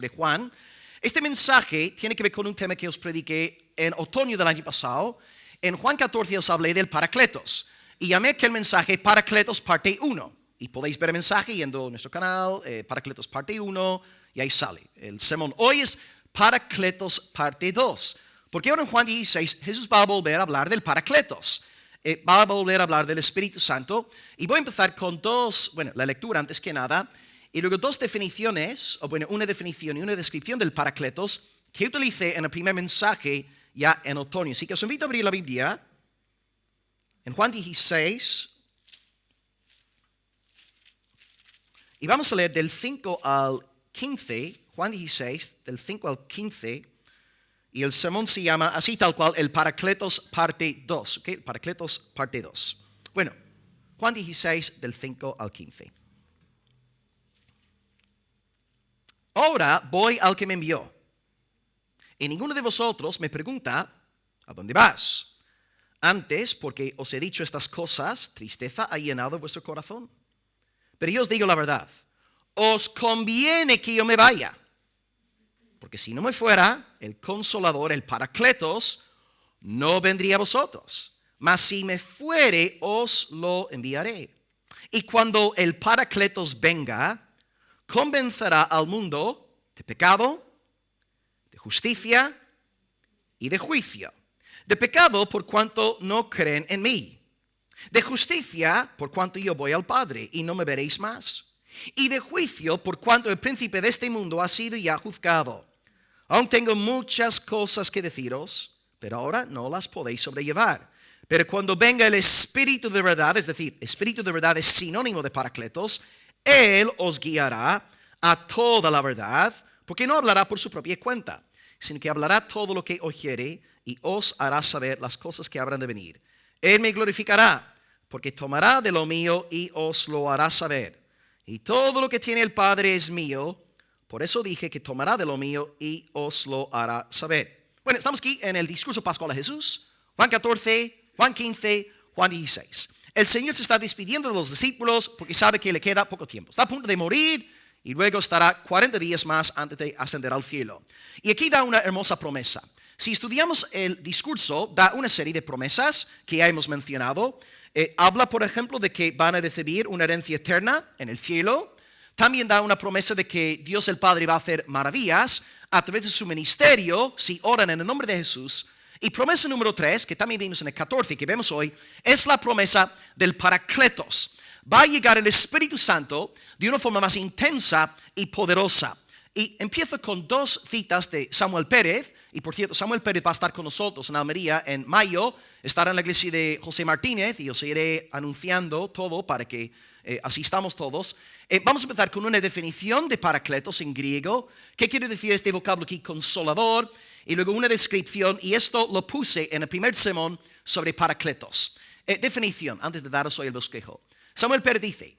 de Juan. Este mensaje tiene que ver con un tema que os prediqué en otoño del año pasado. En Juan 14 os hablé del Paracletos y llamé aquel mensaje Paracletos parte 1. Y podéis ver el mensaje yendo a nuestro canal, Paracletos parte 1, y ahí sale el sermón. Hoy es Paracletos parte 2. Porque ahora en Juan 16 Jesús va a volver a hablar del Paracletos. Va a volver a hablar del Espíritu Santo. Y voy a empezar con la lectura antes que nada. Y luego dos definiciones, una definición y una descripción del Paracletos que utilicé en el primer mensaje ya en otoño. Así que os invito a abrir la Biblia en Juan 16 y vamos a leer del 5 al 15, Juan 16, del 5 al 15, y el sermón se llama así tal cual, el Paracletos parte 2, ¿ok? El Paracletos parte 2. Bueno, Juan 16, del 5 al 15. Ahora voy al que me envió. Y ninguno de vosotros me pregunta, ¿a dónde vas? Antes, porque os he dicho estas cosas, tristeza ha llenado vuestro corazón. Pero yo os digo la verdad, os conviene que yo me vaya. Porque si no me fuera, el Consolador, el Paracletos, no vendría a vosotros. Mas si me fuere, os lo enviaré. Y cuando el Paracletos venga, convencerá al mundo de pecado, de justicia y de juicio. De pecado por cuanto no creen en mí. De justicia por cuanto yo voy al Padre y no me veréis más. Y de juicio por cuanto el príncipe de este mundo ha sido ya juzgado. Aún tengo muchas cosas que deciros, pero ahora no las podéis sobrellevar. Pero cuando venga el Espíritu de verdad, es decir, Espíritu de verdad es sinónimo de Paracletos, Él os guiará a toda la verdad, porque no hablará por su propia cuenta, sino que hablará todo lo que oyere y os hará saber las cosas que habrán de venir. Él me glorificará, porque tomará de lo mío y os lo hará saber. Y todo lo que tiene el Padre es mío, por eso dije que tomará de lo mío y os lo hará saber. Bueno, estamos aquí en el discurso pascual de Jesús, Juan 14, Juan 15, Juan 16. El Señor se está despidiendo de los discípulos porque sabe que le queda poco tiempo. Está a punto de morir y luego estará 40 días más antes de ascender al cielo. Y aquí da una hermosa promesa. Si estudiamos el discurso, da una serie de promesas que ya hemos mencionado. Habla, por ejemplo, de que van a recibir una herencia eterna en el cielo. También da una promesa de que Dios el Padre va a hacer maravillas a través de su ministerio si oran en el nombre de Jesús. Y promesa número 3, que también vimos en el 14, que vemos hoy, es la promesa del Paracletos. Va a llegar el Espíritu Santo de una forma más intensa y poderosa. Y empiezo con dos citas de Samuel Pérez. Y por cierto, Samuel Pérez va a estar con nosotros en Almería en mayo. Estará en la iglesia de José Martínez y os iré anunciando todo para que asistamos todos. Vamos a empezar con una definición de Paracletos en griego. ¿Qué quiere decir este vocablo aquí? Consolador. Y luego una descripción, y esto lo puse en el primer sermón sobre Paracletos. Definición, antes de daros hoy el bosquejo. Samuel Pérez dice,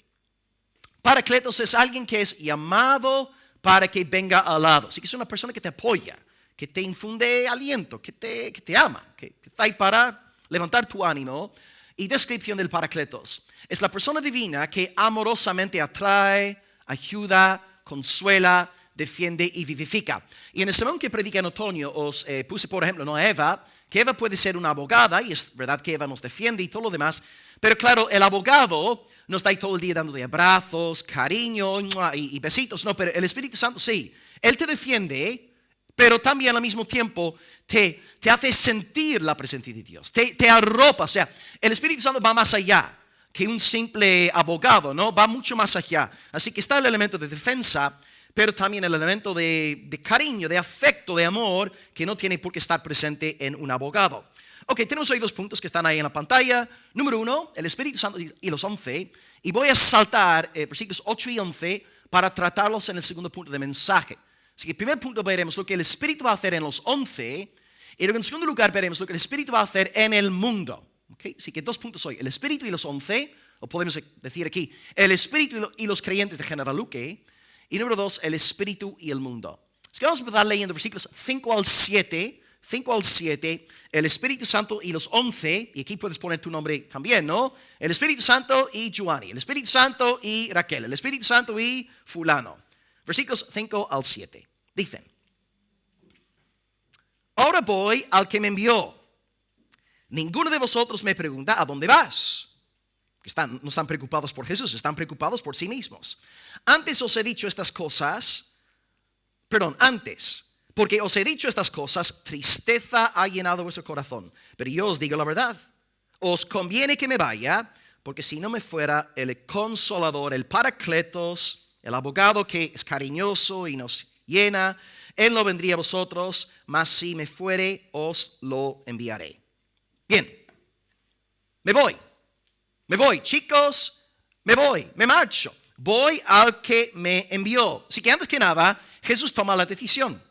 Paracletos es alguien que es llamado para que venga al lado. Así que es una persona que te apoya, que te infunde aliento, que te ama, que está ahí para levantar tu ánimo. Y descripción del Paracletos. Es la persona divina que amorosamente atrae, ayuda, consuela, defiende y vivifica. Y en el sermón que prediqué en otoño os puse, por ejemplo, a Eva, que Eva puede ser una abogada, y es verdad que Eva nos defiende y todo lo demás, pero claro, el abogado no está ahí todo el día dándote abrazos, cariño y besitos, no, pero el Espíritu Santo sí, Él te defiende, pero también al mismo tiempo te hace sentir la presencia de Dios, te arropa, o sea, el Espíritu Santo va más allá que un simple abogado, ¿no? Va mucho más allá, así que está el elemento de defensa, pero también el elemento de cariño, de afecto, de amor, que no tiene por qué estar presente en un abogado. Ok, tenemos hoy dos puntos que están ahí en la pantalla. Número 1, el Espíritu Santo y los 11. Y voy a saltar versículos 8 y 11 para tratarlos en el segundo punto de mensaje. Así que en primer punto veremos lo que el Espíritu va a hacer en los 11. Y luego en segundo lugar veremos lo que el Espíritu va a hacer en el mundo. Okay, así que dos puntos hoy, el Espíritu y los 11. O podemos decir aquí, el Espíritu y los creyentes de General Luque. Y número 2, el Espíritu y el mundo. Así que vamos a empezar leyendo versículos 5 al 7, el Espíritu Santo y los 11, y aquí puedes poner tu nombre también, ¿no? El Espíritu Santo y Giovanni, el Espíritu Santo y Raquel, el Espíritu Santo y fulano. Versículos 5 al 7. Dicen, ahora voy al que me envió. Ninguno de vosotros me pregunta, ¿a dónde vas? No están preocupados por Jesús, están preocupados por sí mismos. Antes, porque os he dicho estas cosas, tristeza ha llenado vuestro corazón. Pero yo os digo la verdad. Os conviene que me vaya, porque si no me fuera, el consolador, el Paracletos, el abogado que es cariñoso y nos llena, él no vendría a vosotros, mas si me fuere, os lo enviaré. Bien, me voy, chicos, me marcho. Voy al que me envió. Así que antes que nada, Jesús toma la decisión.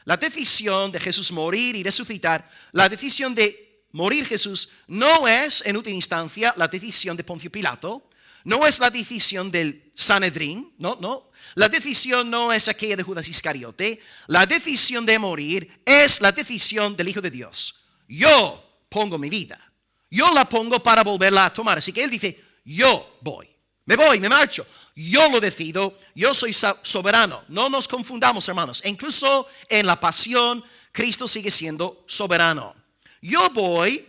La decisión de Jesús morir y resucitar, la decisión de morir Jesús no es en última instancia la decisión de Poncio Pilato, no es la decisión del Sanedrín, no. La decisión no es aquella de Judas Iscariote, la decisión de morir es la decisión del Hijo de Dios. Yo pongo mi vida, yo la pongo para volverla a tomar. Así que él dice, yo voy, me marcho. Yo lo decido, yo soy soberano. No nos confundamos, hermanos. E incluso en la pasión, Cristo sigue siendo soberano. Yo voy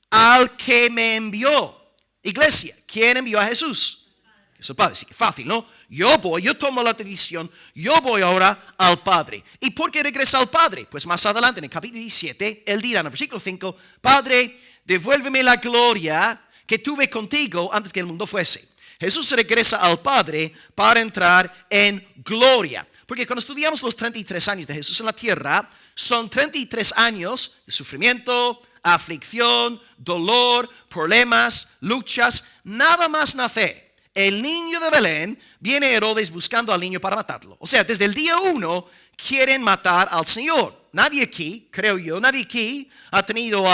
al que me envió. Iglesia, ¿quién envió a Jesús? Es el Padre. Así que fácil, ¿no? Yo tomo la decisión, yo voy ahora al Padre. ¿Y por qué regresa al Padre? Pues más adelante, en el capítulo 17, él dirá en el versículo 5, Padre, devuélveme la gloria que tuve contigo antes que el mundo fuese. Jesús regresa al Padre para entrar en gloria. Porque cuando estudiamos los 33 años de Jesús en la tierra, son 33 años de sufrimiento, aflicción, dolor, problemas, luchas. Nada más nace el niño de Belén, viene Herodes buscando al niño para matarlo. O sea, desde el día 1 quieren matar al Señor. Nadie aquí, creo yo, ha tenido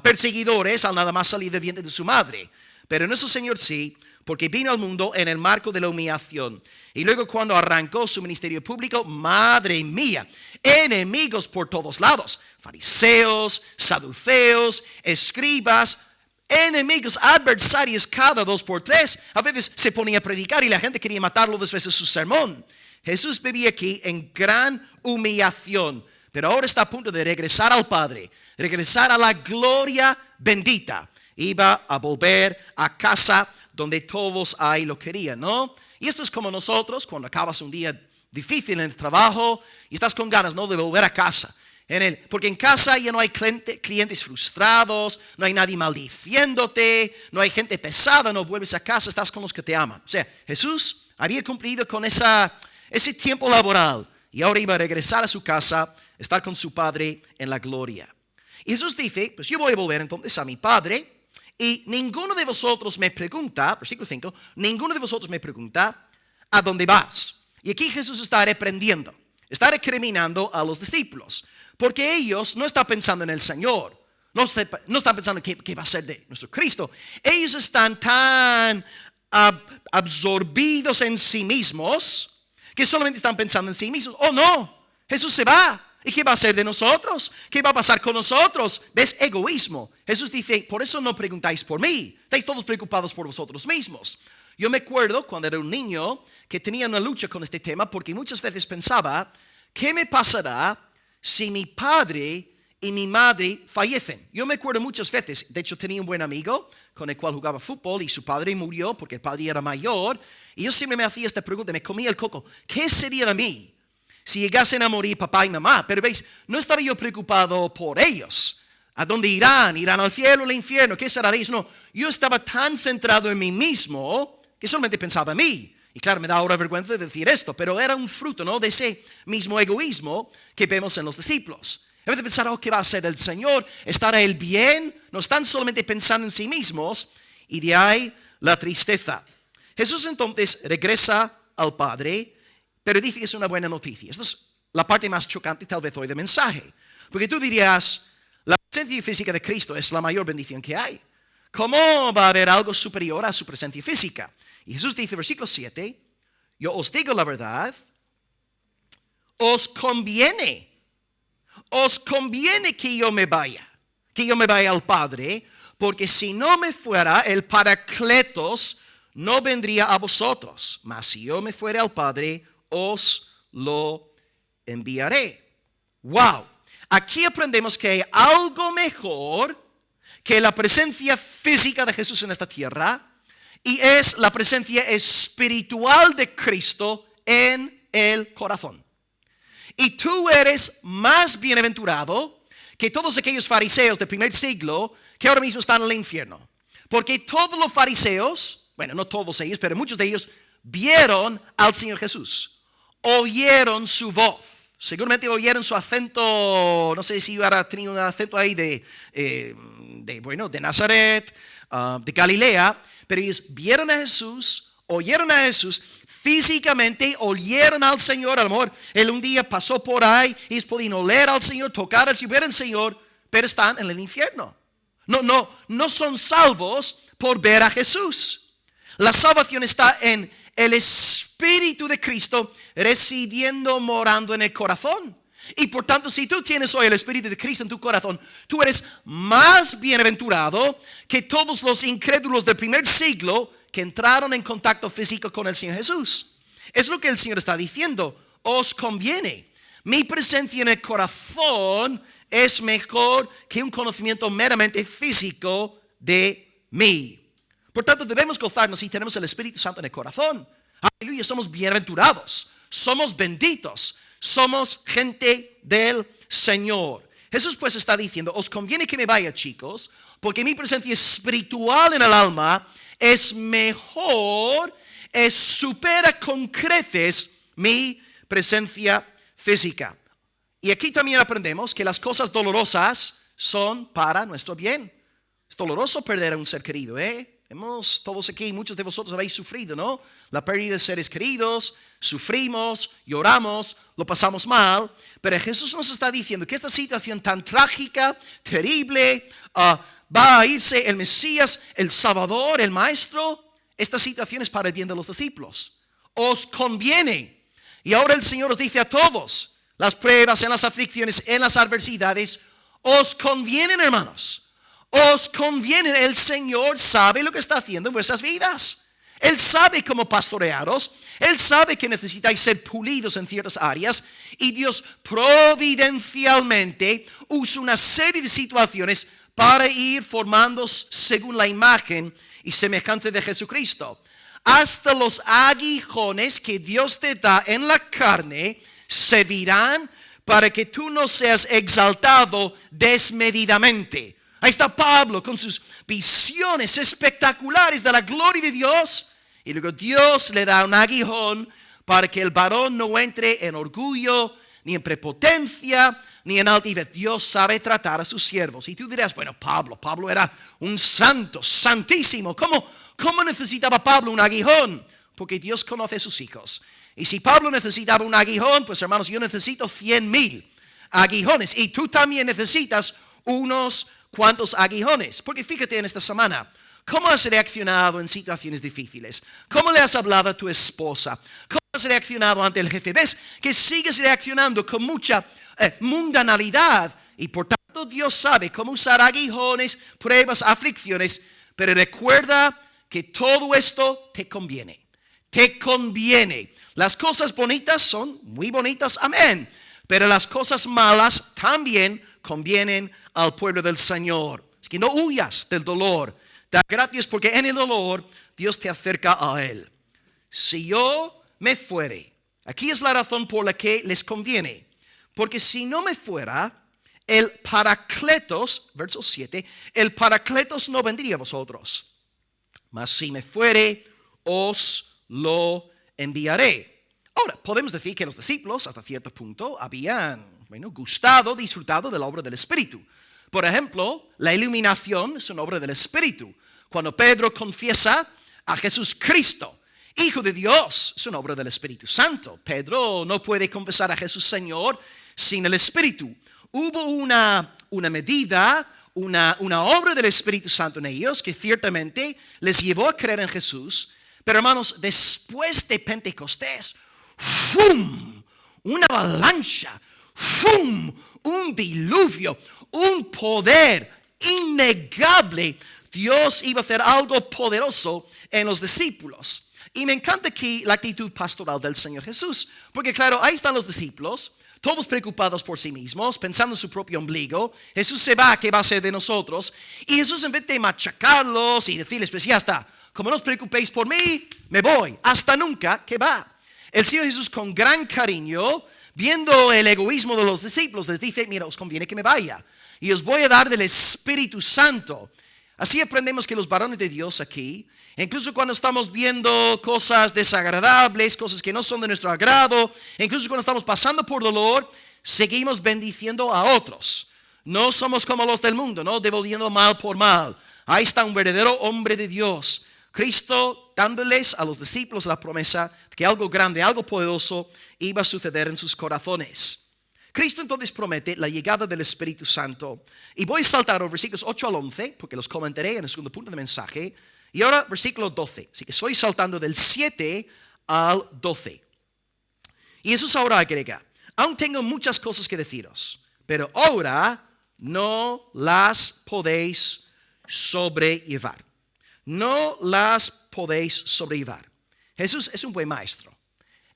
perseguidores al nada más salir del vientre de su madre. Pero nuestro Señor sí, porque vino al mundo en el marco de la humillación. Y luego cuando arrancó su ministerio público, madre mía, enemigos por todos lados. Fariseos, saduceos, escribas, enemigos, adversarios cada 2 por 3. A veces se ponía a predicar y la gente quería matarlo después de su sermón. Jesús vivía aquí en gran humillación, pero ahora está a punto de regresar al Padre, regresar a la gloria bendita. Iba a volver a casa donde todos ahí lo querían, ¿no? Y esto es como nosotros, cuando acabas un día difícil en el trabajo y estás con ganas, ¿no?, de volver a casa. Porque en casa ya no hay clientes frustrados, no hay nadie maldiciéndote, no hay gente pesada, no vuelves a casa, estás con los que te aman. O sea, Jesús había cumplido con ese tiempo laboral y ahora iba a regresar a su casa, estar con su Padre en la gloria. Y Jesús dice, pues yo voy a volver entonces a mi Padre. Y ninguno de vosotros me pregunta, versículo 5, ninguno de vosotros me pregunta, ¿a dónde vas? Y aquí Jesús está reprendiendo, está recriminando a los discípulos, porque ellos no están pensando en el Señor, no están pensando qué va a ser de nuestro Cristo. Ellos están tan absorbidos en sí mismos, que solamente están pensando en sí mismos. Oh no, Jesús se va. ¿Y qué va a hacer de nosotros? ¿Qué va a pasar con nosotros? ¿Ves? Egoísmo. Jesús dice, por eso no preguntáis por mí. Estáis todos preocupados por vosotros mismos. Yo me acuerdo cuando era un niño que tenía una lucha con este tema, porque muchas veces pensaba, ¿qué me pasará si mi padre y mi madre fallecen? Yo me acuerdo muchas veces, de hecho tenía un buen amigo con el cual jugaba fútbol y su padre murió porque el padre era mayor. Y yo siempre me hacía esta pregunta, me comía el coco, ¿qué sería de mí si llegasen a morir papá y mamá? Pero veis, no estaba yo preocupado por ellos. ¿A dónde irán? ¿Irán al cielo o al infierno? ¿Qué será de ellos? No, yo estaba tan centrado en mí mismo que solamente pensaba en mí. Y claro, me da ahora vergüenza de decir esto, pero era un fruto, ¿no?, de ese mismo egoísmo que vemos en los discípulos. En vez de pensar, ¿qué va a hacer el Señor? ¿Estará Él bien? No están solamente pensando en sí mismos, y de ahí la tristeza. Jesús entonces regresa al Padre, pero dice que es una buena noticia. Esta es la parte más chocante tal vez hoy del mensaje. Porque tú dirías, la presencia física de Cristo es la mayor bendición que hay. ¿Cómo va a haber algo superior a su presencia física? Y Jesús dice, versículo 7, yo os digo la verdad, os conviene que yo me vaya al Padre, porque si no me fuera, el Paracletos no vendría a vosotros, mas si yo me fuera al Padre, os lo enviaré. Wow. Aquí aprendemos que hay algo mejor que la presencia física de Jesús en esta tierra, y es la presencia espiritual de Cristo en el corazón. Y tú eres más bienaventurado que todos aquellos fariseos del primer siglo que ahora mismo están en el infierno. Porque todos los fariseos, bueno, no todos ellos, pero muchos de ellos vieron al Señor Jesús, oyeron su voz. Seguramente oyeron su acento, no sé si ahora tenía un acento ahí de Nazaret, de Galilea, pero ellos vieron a Jesús, oyeron a Jesús, físicamente oyeron al Señor. A lo mejor Él un día pasó por ahí, ellos podían oler al Señor, tocar al Señor, ver al Señor, pero están en el infierno. No son salvos por ver a Jesús. La salvación está en el Espíritu de Cristo residiendo, morando en el corazón. Y por tanto, si tú tienes hoy el Espíritu de Cristo en tu corazón, tú eres más bienaventurado que todos los incrédulos del primer siglo que entraron en contacto físico con el Señor Jesús. Es lo que el Señor está diciendo. Os conviene. Mi presencia en el corazón es mejor que un conocimiento meramente físico de mí. Por tanto, debemos gozarnos si tenemos el Espíritu Santo en el corazón. Aleluya, somos bienaventurados, somos benditos, somos gente del Señor. Jesús pues está diciendo, os conviene que me vaya, chicos, porque mi presencia espiritual en el alma es mejor, supera con creces mi presencia física. Y aquí también aprendemos que las cosas dolorosas son para nuestro bien. Es doloroso perder a un ser querido, todos aquí, muchos de vosotros habéis sufrido, ¿no? La pérdida de seres queridos, sufrimos, lloramos, lo pasamos mal. Pero Jesús nos está diciendo que esta situación tan trágica, terrible, va a irse el Mesías, el Salvador, el Maestro. Esta situación es para el bien de los discípulos. Os conviene. Y ahora el Señor os dice a todos, las pruebas, en las aflicciones, en las adversidades, os convienen, hermanos. Os conviene. El Señor sabe lo que está haciendo en vuestras vidas. Él sabe cómo pastorearos. Él sabe que necesitáis ser pulidos en ciertas áreas. Y Dios providencialmente usa una serie de situaciones para ir formándoos según la imagen y semejanza de Jesucristo. Hasta los aguijones que Dios te da en la carne servirán para que tú no seas exaltado desmedidamente. Ahí está Pablo con sus visiones espectaculares de la gloria de Dios. Y luego Dios le da un aguijón para que el varón no entre en orgullo, ni en prepotencia, ni en altivez. Dios sabe tratar a sus siervos. Y tú dirás, bueno, Pablo era un santo, santísimo. ¿Cómo necesitaba Pablo un aguijón? Porque Dios conoce a sus hijos. Y si Pablo necesitaba un aguijón, pues hermanos, yo necesito 100,000 aguijones. Y tú también necesitas unos cuantos aguijones. Porque fíjate en esta semana, ¿cómo has reaccionado en situaciones difíciles? ¿Cómo le has hablado a tu esposa? ¿Cómo has reaccionado ante el jefe? ¿Ves que sigues reaccionando con mucha mundanalidad? Y por tanto Dios sabe cómo usar aguijones, pruebas, aflicciones. Pero recuerda que todo esto te conviene. Te conviene. Las cosas bonitas son muy bonitas, amén. Pero las cosas malas también convienen al pueblo del Señor. Es que no huyas del dolor. Da gracias porque en el dolor Dios te acerca a Él. Si yo me fuere, aquí es la razón por la que les conviene. Porque si no me fuera, el Paracletos, verso 7, el Paracletos no vendría a vosotros. Mas si me fuere, os lo enviaré. Ahora, podemos decir que los discípulos hasta cierto punto habían gustado, disfrutado de la obra del Espíritu. Por ejemplo, la iluminación es una obra del Espíritu. Cuando Pedro confiesa a Jesús Cristo, Hijo de Dios, es una obra del Espíritu Santo. Pedro no puede confesar a Jesús Señor sin el Espíritu. Hubo una medida, una obra del Espíritu Santo en ellos que ciertamente les llevó a creer en Jesús. Pero hermanos, después de Pentecostés, ¡fum!, una avalancha, ¡fum!, un diluvio, un poder innegable. Dios iba a hacer algo poderoso en los discípulos. Y me encanta aquí la actitud pastoral del Señor Jesús. Porque claro, ahí están los discípulos, todos preocupados por sí mismos, pensando en su propio ombligo. Jesús se va, ¿qué va a hacer de nosotros? Y Jesús, en vez de machacarlos y decirles, pues ya está, como no os preocupéis por mí, me voy, hasta nunca, ¿qué va? El Señor Jesús, con gran cariño, viendo el egoísmo de los discípulos, les dice, mira, os conviene que me vaya y os voy a dar del Espíritu Santo. Así aprendemos que los varones de Dios aquí, incluso cuando estamos viendo cosas desagradables, cosas que no son de nuestro agrado, incluso cuando estamos pasando por dolor, seguimos bendiciendo a otros. No somos como los del mundo, no devolviendo mal por mal. Ahí está un verdadero hombre de Dios, Cristo, dándoles a los discípulos la promesa de que algo grande, algo poderoso iba a suceder en sus corazones. Cristo entonces promete la llegada del Espíritu Santo. Y voy a saltar los versículos 8 al 11, porque los comentaré en el segundo punto del mensaje. Y ahora versículo 12. Así que estoy saltando del 7 al 12. Y Jesús ahora agrega, aún tengo muchas cosas que deciros, pero ahora no las podéis sobrellevar. No las podéis sobrellevar. Jesús es un buen maestro.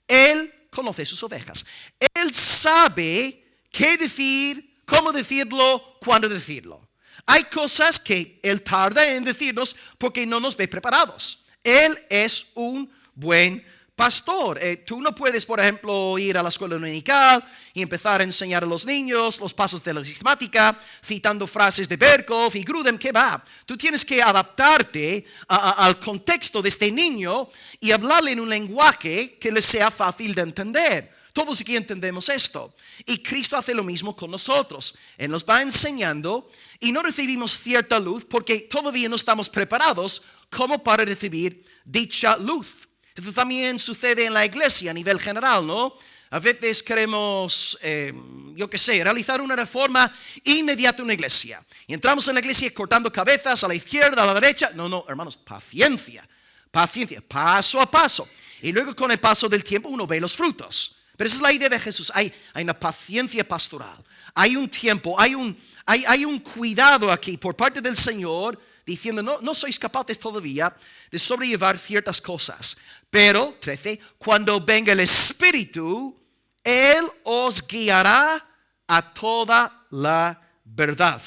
Él conoce sus ovejas. Él sabe qué decir, cómo decirlo, cuándo decirlo. Hay cosas que Él tarda en decirnos porque no nos ve preparados. Él es un buen pastor. Tú no puedes, por ejemplo, ir a la escuela dominical y empezar a enseñar a los niños los pasos de la sistemática, citando frases de Berkhoff y Grudem, ¿qué va? Tú tienes que adaptarte al contexto de este niño y hablarle en un lenguaje que le sea fácil de entender. Todos aquí entendemos esto. Y Cristo hace lo mismo con nosotros. Él nos va enseñando y no recibimos cierta luz porque todavía no estamos preparados como para recibir dicha luz. Esto también sucede en la iglesia a nivel general, ¿no? A veces queremos, realizar una reforma inmediata en una iglesia. Y entramos en la iglesia cortando cabezas a la izquierda, a la derecha. No, hermanos, paciencia, paso a paso. Y luego con el paso del tiempo uno ve los frutos. Pero esa es la idea de Jesús. Hay una paciencia pastoral. Hay un tiempo, hay un cuidado aquí por parte del Señor diciendo, no sois capaces todavía de sobrellevar ciertas cosas. Pero, 13, cuando venga el Espíritu, Él os guiará a toda la verdad.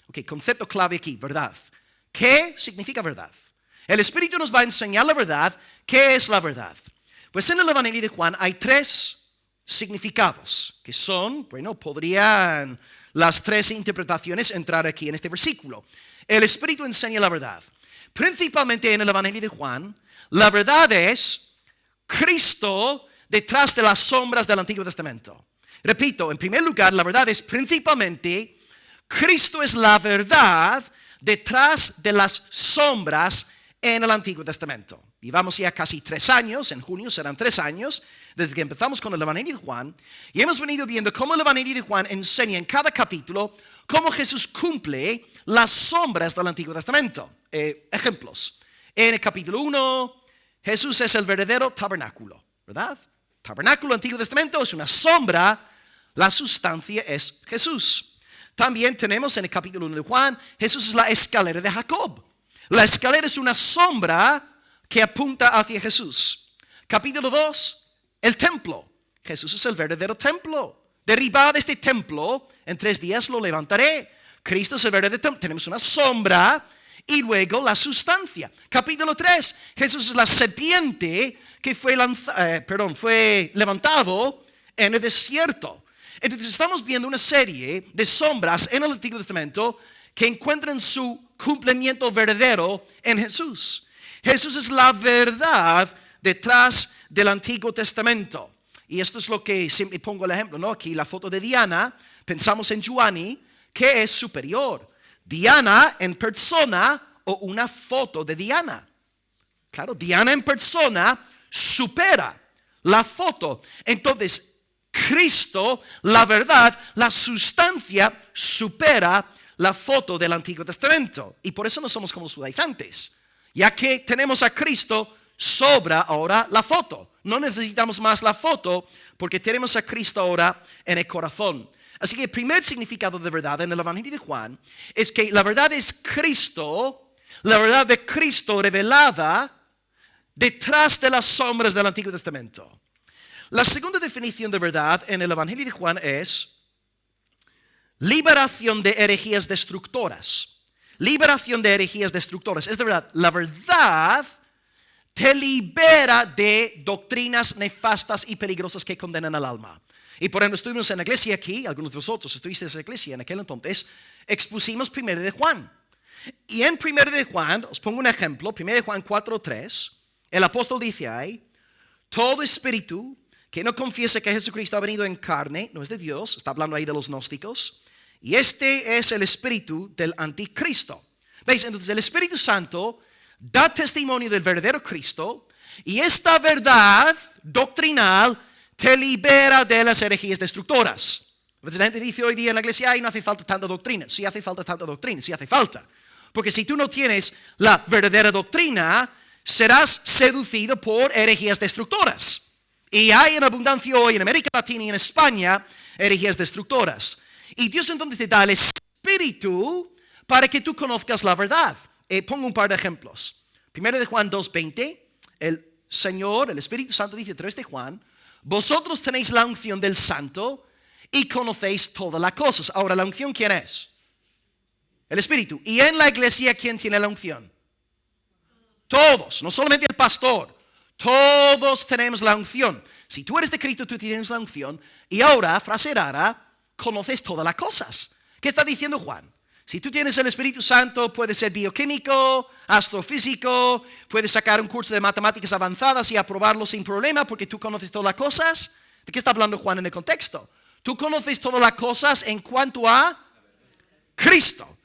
Ok, concepto clave aquí, verdad. ¿Qué significa verdad? El Espíritu nos va a enseñar la verdad. ¿Qué es la verdad? Pues en el Evangelio de Juan hay 3 significados que son, podrían las 3 interpretaciones entrar aquí en este versículo. El Espíritu enseña la verdad. Principalmente en el Evangelio de Juan, la verdad es Cristo detrás de las sombras del Antiguo Testamento. Repito, en primer lugar, la verdad es principalmente Cristo es la verdad detrás de las sombras en el Antiguo Testamento. Llevamos ya casi 3 años, en junio serán 3 años, desde que empezamos con el Evangelio de Juan, y hemos venido viendo cómo el Evangelio de Juan enseña en cada capítulo cómo Jesús cumple las sombras del Antiguo Testamento. Ejemplos. En el capítulo 1, Jesús es el verdadero tabernáculo, ¿verdad? Tabernáculo, Antiguo Testamento, es una sombra, la sustancia es Jesús. También tenemos en el capítulo 1 de Juan, Jesús es la escalera de Jacob. La escalera es una sombra que apunta hacia Jesús. Capítulo 2, el templo. Jesús es el verdadero templo. Derribad este templo, en 3 días lo levantaré. Cristo es el verdadero templo. Tenemos una sombra y luego la sustancia. Capítulo 3, Jesús es la serpiente que fue levantado en el desierto. Entonces estamos viendo una serie de sombras en el Antiguo Testamento que encuentran su cumplimiento verdadero en Jesús. Jesús es la verdad detrás del Antiguo Testamento. Y esto es lo que siempre pongo el ejemplo, ¿no? Aquí la foto de Diana, pensamos en Giovanni, ¿qué es superior? Diana en persona o una foto de Diana. Claro, Diana en persona supera la foto. Entonces, Cristo, la verdad, la sustancia supera la foto del Antiguo Testamento. Y por eso no somos como los judaizantes. Ya que tenemos a Cristo, sobra ahora la foto. No necesitamos más la foto porque tenemos a Cristo ahora en el corazón. Así que el primer significado de verdad en el Evangelio de Juan es que la verdad es Cristo, la verdad de Cristo revelada detrás de las sombras del Antiguo Testamento. La segunda definición de verdad en el Evangelio de Juan es liberación de herejías destructoras. Liberación de herejías destructoras. Es de verdad, la verdad te libera de doctrinas nefastas y peligrosas que condenan al alma. Y por ejemplo, estuvimos en la iglesia aquí, algunos de vosotros estuvisteis en la iglesia en aquel entonces, expusimos 1 de Juan. Y en 1 de Juan, os pongo un ejemplo, 1 de Juan 4:3, el apóstol dice ahí, todo espíritu que no confiese que Jesucristo ha venido en carne, no es de Dios, está hablando ahí de los gnósticos, y este es el espíritu del anticristo. ¿Veis? Entonces el Espíritu Santo da testimonio del verdadero Cristo, y esta verdad doctrinal te libera de las herejías destructoras. Entonces la gente dice hoy día en la iglesia, ay, no hace falta tanta doctrina. Sí hace falta tanta doctrina, sí hace falta. Porque si tú no tienes la verdadera doctrina, serás seducido por herejías destructoras. Y hay en abundancia hoy en América Latina y en España herejías destructoras. Y Dios entonces te da el Espíritu para que tú conozcas la verdad. Pongo un par de ejemplos. 1 de Juan 2:20, el Señor, el Espíritu Santo dice a través de Juan, vosotros tenéis la unción del Santo y conocéis todas las cosas. Ahora, ¿la unción quién es? El Espíritu. ¿Y en la iglesia quién tiene la unción? Todos, no solamente el pastor. Todos tenemos la unción. Si tú eres de Cristo, tú tienes la unción. Y ahora, frase rara, conoces todas las cosas. ¿Qué está diciendo Juan? Si tú tienes el Espíritu Santo, puedes ser bioquímico, astrofísico, puedes sacar un curso de matemáticas avanzadas y aprobarlo sin problema porque tú conoces todas las cosas. ¿De qué está hablando Juan en el contexto? Tú conoces todas las cosas en cuanto a Cristo.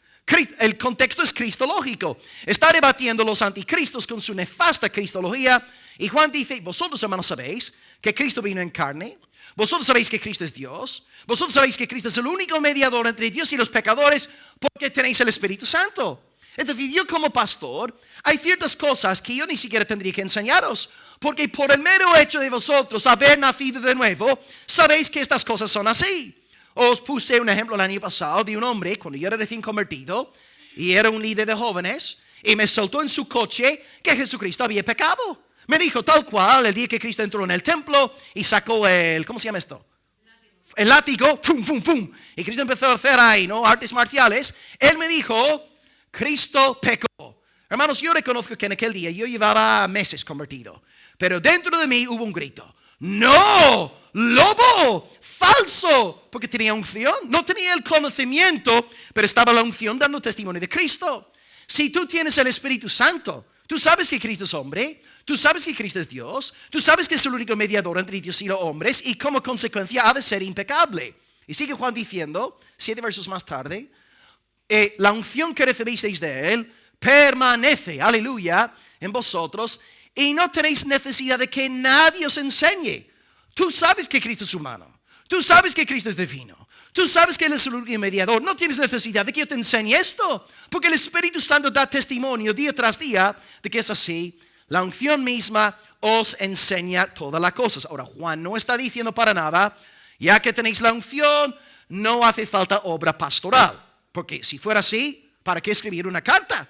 El contexto es cristológico. Está debatiendo los anticristos con su nefasta cristología. Y Juan dice, vosotros hermanos sabéis que Cristo vino en carne. Vosotros sabéis que Cristo es Dios. Vosotros sabéis que Cristo es el único mediador entre Dios y los pecadores porque tenéis el Espíritu Santo. Es decir, yo como pastor, hay ciertas cosas que yo ni siquiera tendría que enseñaros. Porque por el mero hecho de vosotros haber nacido de nuevo, sabéis que estas cosas son así. Os puse un ejemplo el año pasado de un hombre cuando yo era recién convertido y era un líder de jóvenes y me soltó en su coche que Jesucristo había pecado. Me dijo tal cual el día que Cristo entró en el templo y sacó el, ¿cómo se llama esto? El látigo, pum, pum, pum. Y Cristo empezó a hacer ahí, ¿no? Artes marciales. Él me dijo, Cristo pecó. Hermanos, yo reconozco que en aquel día yo llevaba meses convertido. Pero dentro de mí hubo un grito. ¡No! ¡Lobo! ¡Falso! Porque tenía unción. No tenía el conocimiento, pero estaba la unción dando testimonio de Cristo. Si tú tienes el Espíritu Santo, tú sabes que Cristo es hombre, tú sabes que Cristo es Dios, tú sabes que es el único mediador entre Dios y los hombres y como consecuencia ha de ser impecable. Y sigue Juan diciendo, 7 versos más tarde, la unción que recibisteis de Él permanece, aleluya, en vosotros y no tenéis necesidad de que nadie os enseñe. Tú sabes que Cristo es humano, tú sabes que Cristo es divino, tú sabes que Él es el único mediador, no tienes necesidad de que yo te enseñe esto, porque el Espíritu Santo da testimonio día tras día de que es así. La unción misma os enseña todas las cosas. Ahora, Juan no está diciendo para nada, ya que tenéis la unción, no hace falta obra pastoral. Porque si fuera así, ¿para qué escribir una carta?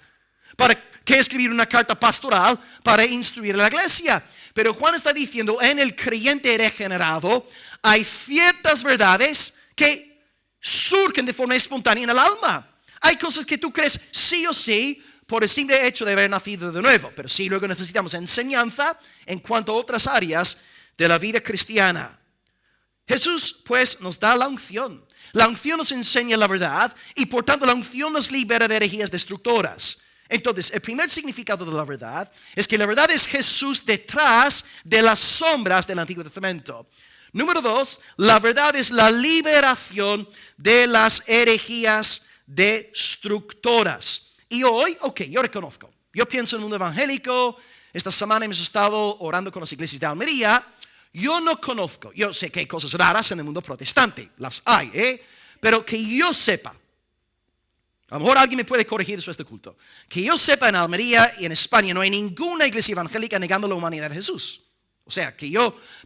¿Para qué escribir una carta pastoral para instruir a la iglesia? Pero Juan está diciendo, en el creyente regenerado hay ciertas verdades que surgen de forma espontánea en el alma. Hay cosas que tú crees sí o sí por el simple hecho de haber nacido de nuevo. Pero sí, luego necesitamos enseñanza en cuanto a otras áreas de la vida cristiana. Jesús, pues, nos da la unción. La unción nos enseña la verdad y, por tanto, la unción nos libera de herejías destructoras. Entonces, el primer significado de la verdad es que la verdad es Jesús detrás de las sombras del Antiguo Testamento. Número 2, la verdad es la liberación de las herejías destructoras. Y hoy, yo reconozco, yo pienso en el mundo evangélico, esta semana hemos estado orando con las iglesias de Almería, yo no conozco, yo sé que hay cosas raras en el mundo protestante, las hay, pero que yo sepa, a lo mejor alguien me puede corregir después de este culto, que yo sepa en Almería y en España no hay ninguna iglesia evangélica negando la humanidad de Jesús. O sea,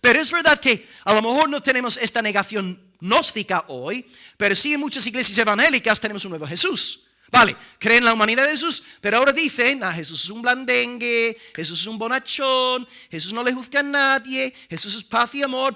pero es verdad que a lo mejor no tenemos esta negación gnóstica hoy, pero sí en muchas iglesias evangélicas tenemos un nuevo Jesús. Vale, creen en la humanidad de Jesús, pero ahora dicen, Jesús es un blandengue, Jesús es un bonachón, Jesús no le juzga a nadie, Jesús es paz y amor,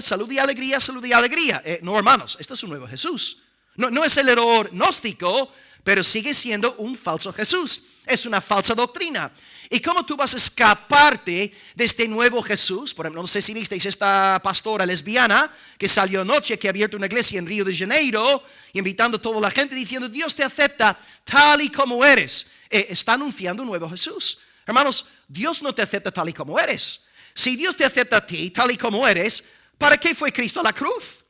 salud y alegría, salud y alegría. No, hermanos, esto es un nuevo Jesús. No es el error gnóstico, pero sigue siendo un falso Jesús. Es una falsa doctrina. ¿Y cómo tú vas a escaparte de este nuevo Jesús? Por ejemplo, no sé si visteis esta pastora lesbiana que salió anoche, que ha abierto una iglesia en Río de Janeiro, invitando a toda la gente diciendo, Dios te acepta tal y como eres. Está anunciando un nuevo Jesús. Hermanos, Dios no te acepta tal y como eres. Si Dios te acepta a ti tal y como eres, ¿para qué fue Cristo a la cruz?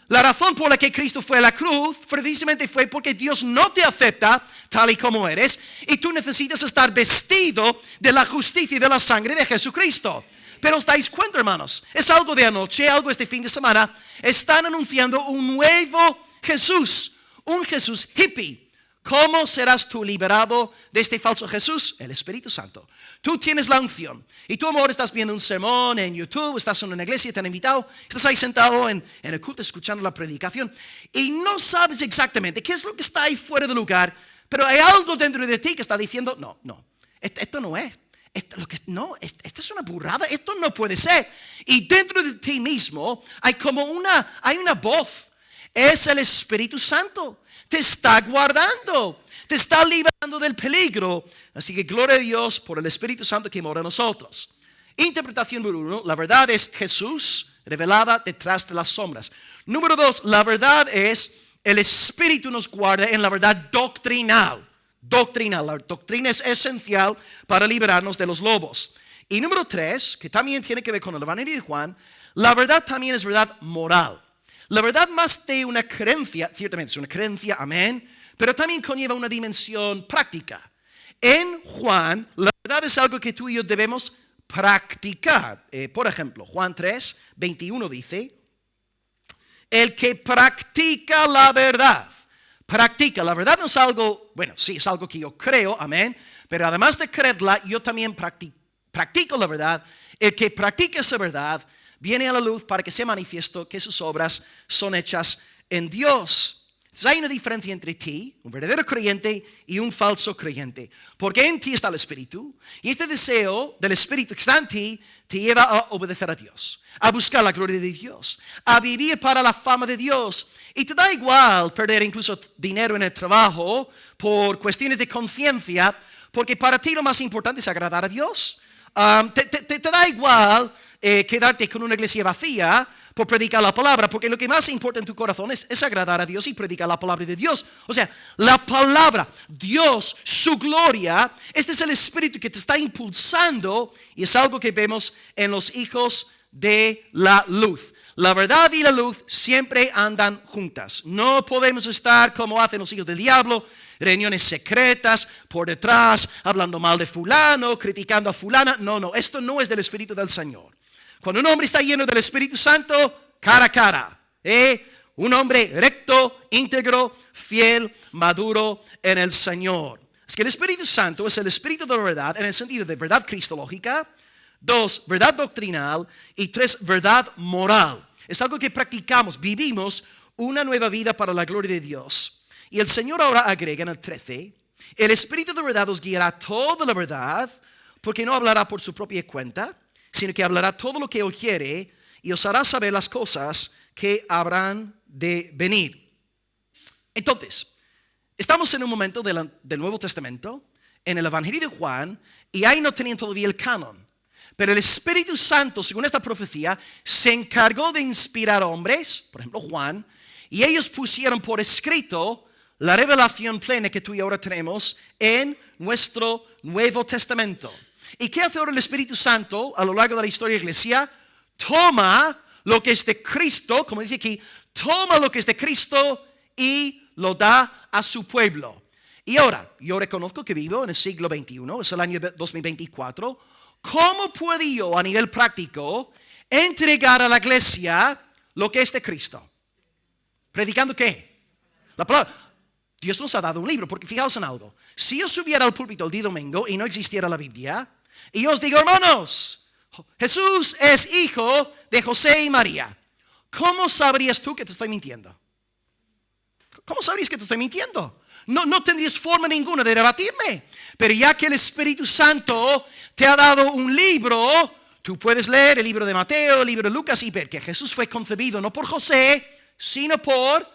La razón por la que Cristo fue a la cruz precisamente fue porque Dios no te acepta tal y como eres y tú necesitas estar vestido de la justicia y de la sangre de Jesucristo. Pero os dais cuenta, hermanos, es algo de anoche, algo este fin de semana. Están anunciando un nuevo Jesús, un Jesús hippie. ¿Cómo serás tú liberado de este falso Jesús? El Espíritu Santo. Tú tienes la unción. Y tú, amor, estás viendo un sermón en YouTube, estás en una iglesia, te han invitado, estás ahí sentado en el culto escuchando la predicación y no sabes exactamente qué es lo que está ahí fuera de lugar, pero hay algo dentro de ti que está diciendo, no, esto no es. Esto es una burrada, esto no puede ser. Y dentro de ti mismo hay una voz. Es el Espíritu Santo. Te está guardando, te está librando del peligro. Así que gloria a Dios por el Espíritu Santo que mora en nosotros. Interpretación número 1, la verdad es Jesús revelada detrás de las sombras. Número 2, la verdad es el Espíritu nos guarda en la verdad doctrinal. La doctrina es esencial para liberarnos de los lobos. Y número 3, que también tiene que ver con el Evangelio de Juan, la verdad también es verdad moral. La verdad más de una creencia, ciertamente es una creencia, amén, pero también conlleva una dimensión práctica. En Juan, la verdad es algo que tú y yo debemos practicar. Por ejemplo, Juan 3, 21 dice, el que practica la verdad. Practica, la verdad no es algo, bueno, sí, es algo que yo creo, amén, pero además de creerla, yo también practico la verdad. El que practica esa verdad viene a la luz para que sea manifiesto que sus obras son hechas en Dios. Entonces hay una diferencia entre ti, un verdadero creyente, y un falso creyente. Porque en ti está el Espíritu, y este deseo del Espíritu que está en ti te lleva a obedecer a Dios, a buscar la gloria de Dios, a vivir para la fama de Dios. Y te da igual perder incluso dinero en el trabajo por cuestiones de conciencia, porque para ti lo más importante es agradar a Dios. Te da igual quedarte con una iglesia vacía por predicar la palabra, porque lo que más importa en tu corazón es agradar a Dios y predicar la palabra de Dios. O sea, la palabra, Dios, su gloria, este es el Espíritu que te está impulsando y es algo que vemos en los hijos de la luz. La verdad y la luz siempre andan juntas. No podemos estar como hacen los hijos del diablo, reuniones secretas, por detrás, hablando mal de fulano, criticando a fulana. No, esto no es del Espíritu del Señor. Cuando un hombre está lleno del Espíritu Santo, cara a cara, un hombre recto, íntegro, fiel, maduro en el Señor. Es que el Espíritu Santo es el Espíritu de la verdad en el sentido de verdad cristológica, 2, verdad doctrinal y 3, verdad moral. Es algo que practicamos, vivimos una nueva vida para la gloria de Dios. Y el Señor ahora agrega en el 13, el Espíritu de verdad os guiará toda la verdad, porque no hablará por su propia cuenta, sino que hablará todo lo que oyere y os hará saber las cosas que habrán de venir. Entonces, estamos en un momento del Nuevo Testamento, en el Evangelio de Juan, y ahí no tenían todavía el canon. Pero el Espíritu Santo, según esta profecía, se encargó de inspirar a hombres, por ejemplo Juan, y ellos pusieron por escrito la revelación plena que tú y ahora tenemos en nuestro Nuevo Testamento. ¿Y qué hace ahora el Espíritu Santo a lo largo de la historia de la iglesia? Toma lo que es de Cristo, como dice aquí, toma lo que es de Cristo y lo da a su pueblo. Y ahora, yo reconozco que vivo en el siglo XXI, es el año 2024. ¿Cómo puedo yo a nivel práctico entregar a la iglesia lo que es de Cristo? ¿Predicando qué? La palabra. Dios nos ha dado un libro, porque fijaos en algo. Si yo subiera al púlpito el día domingo y no existiera la Biblia, y yo os digo, hermanos, Jesús es hijo de José y María, ¿cómo sabrías tú que te estoy mintiendo? ¿Cómo sabrías que te estoy mintiendo? No tendrías forma ninguna de debatirme. Pero ya que el Espíritu Santo te ha dado un libro, tú puedes leer el libro de Mateo, el libro de Lucas y ver que Jesús fue concebido no por José, sino por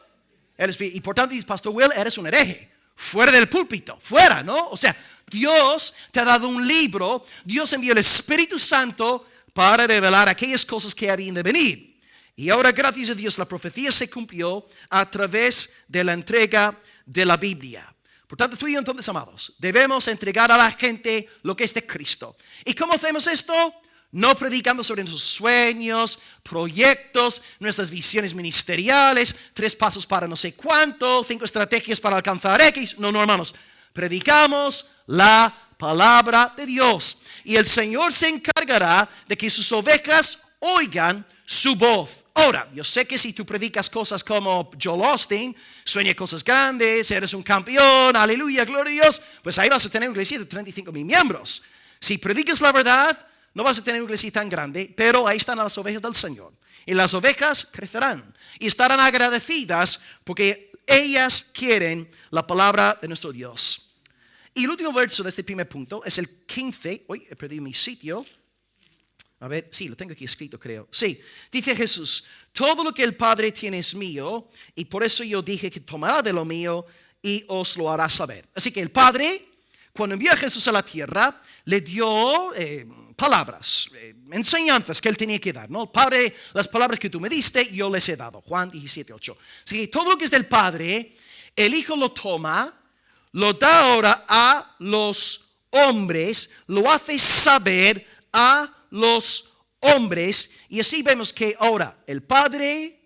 el Espíritu. Y por tanto, dices, Pastor Will, eres un hereje. Fuera del púlpito, fuera, ¿no? O sea, Dios te ha dado un libro, Dios envió el Espíritu Santo para revelar aquellas cosas que habían de venir. Y ahora, gracias a Dios, la profecía se cumplió a través de la entrega de la Biblia. Por tanto, tú y yo, entonces, amados, debemos entregar a la gente lo que es de Cristo. ¿Y cómo hacemos esto? No predicando sobre nuestros sueños, proyectos, nuestras visiones ministeriales, 3 pasos para no sé cuánto, 5 estrategias para alcanzar X. No, hermanos. Predicamos la palabra de Dios. Y el Señor se encargará de que sus ovejas oigan su voz. Ahora, yo sé que si tú predicas cosas como Joel Osteen, sueña cosas grandes, eres un campeón, aleluya, gloria a Dios, pues ahí vas a tener una iglesia de 35,000 miembros. Si predicas la verdad, no vas a tener una iglesia tan grande, pero ahí están las ovejas del Señor. Y las ovejas crecerán y estarán agradecidas porque ellas quieren la palabra de nuestro Dios. Y el último verso de este primer punto es el 15. Uy, he perdido mi sitio. A ver, sí, lo tengo aquí escrito, creo. Sí, dice Jesús, todo lo que el Padre tiene es mío, y por eso yo dije que tomará de lo mío y os lo hará saber. Así que el Padre, cuando envió a Jesús a la tierra, le dio palabras, enseñanzas que él tenía que dar, ¿no? El Padre, las palabras que tú me diste, yo les he dado. Juan 17:8. Así que todo lo que es del Padre, el Hijo lo toma, lo da ahora a los hombres, lo hace saber a los hombres, y así vemos que ahora el Padre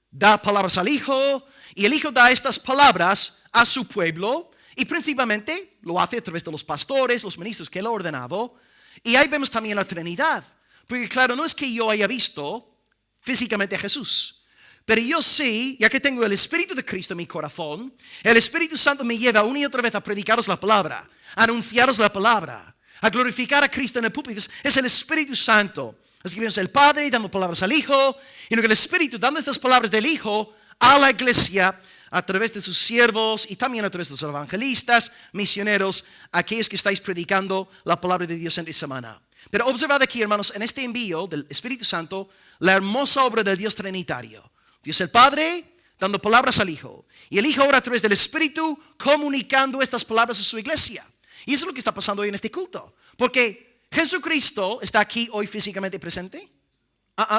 da palabras al Hijo, y el Hijo da estas palabras a su pueblo, y principalmente lo hace a través de los pastores, los ministros que él ha ordenado. Y ahí vemos también la Trinidad, porque claro, no es que yo haya visto físicamente a Jesús, pero yo sí, ya que tengo el Espíritu de Cristo en mi corazón, el Espíritu Santo me lleva una y otra vez a predicaros la palabra, a anunciaros la palabra, a glorificar a Cristo en el púlpito. Es el Espíritu Santo. Así que vemos el Padre dando palabras al Hijo, y luego el Espíritu dando estas palabras del Hijo a la iglesia a través de sus siervos y también a través de los evangelistas, misioneros, aquellos que estáis predicando la palabra de Dios en esta semana. Pero observad aquí, hermanos, en este envío del Espíritu Santo, la hermosa obra del Dios Trinitario. Dios el Padre dando palabras al Hijo, y el Hijo ahora a través del Espíritu comunicando estas palabras a su iglesia. Y eso es lo que está pasando hoy en este culto. Porque Jesucristo está aquí hoy físicamente presente.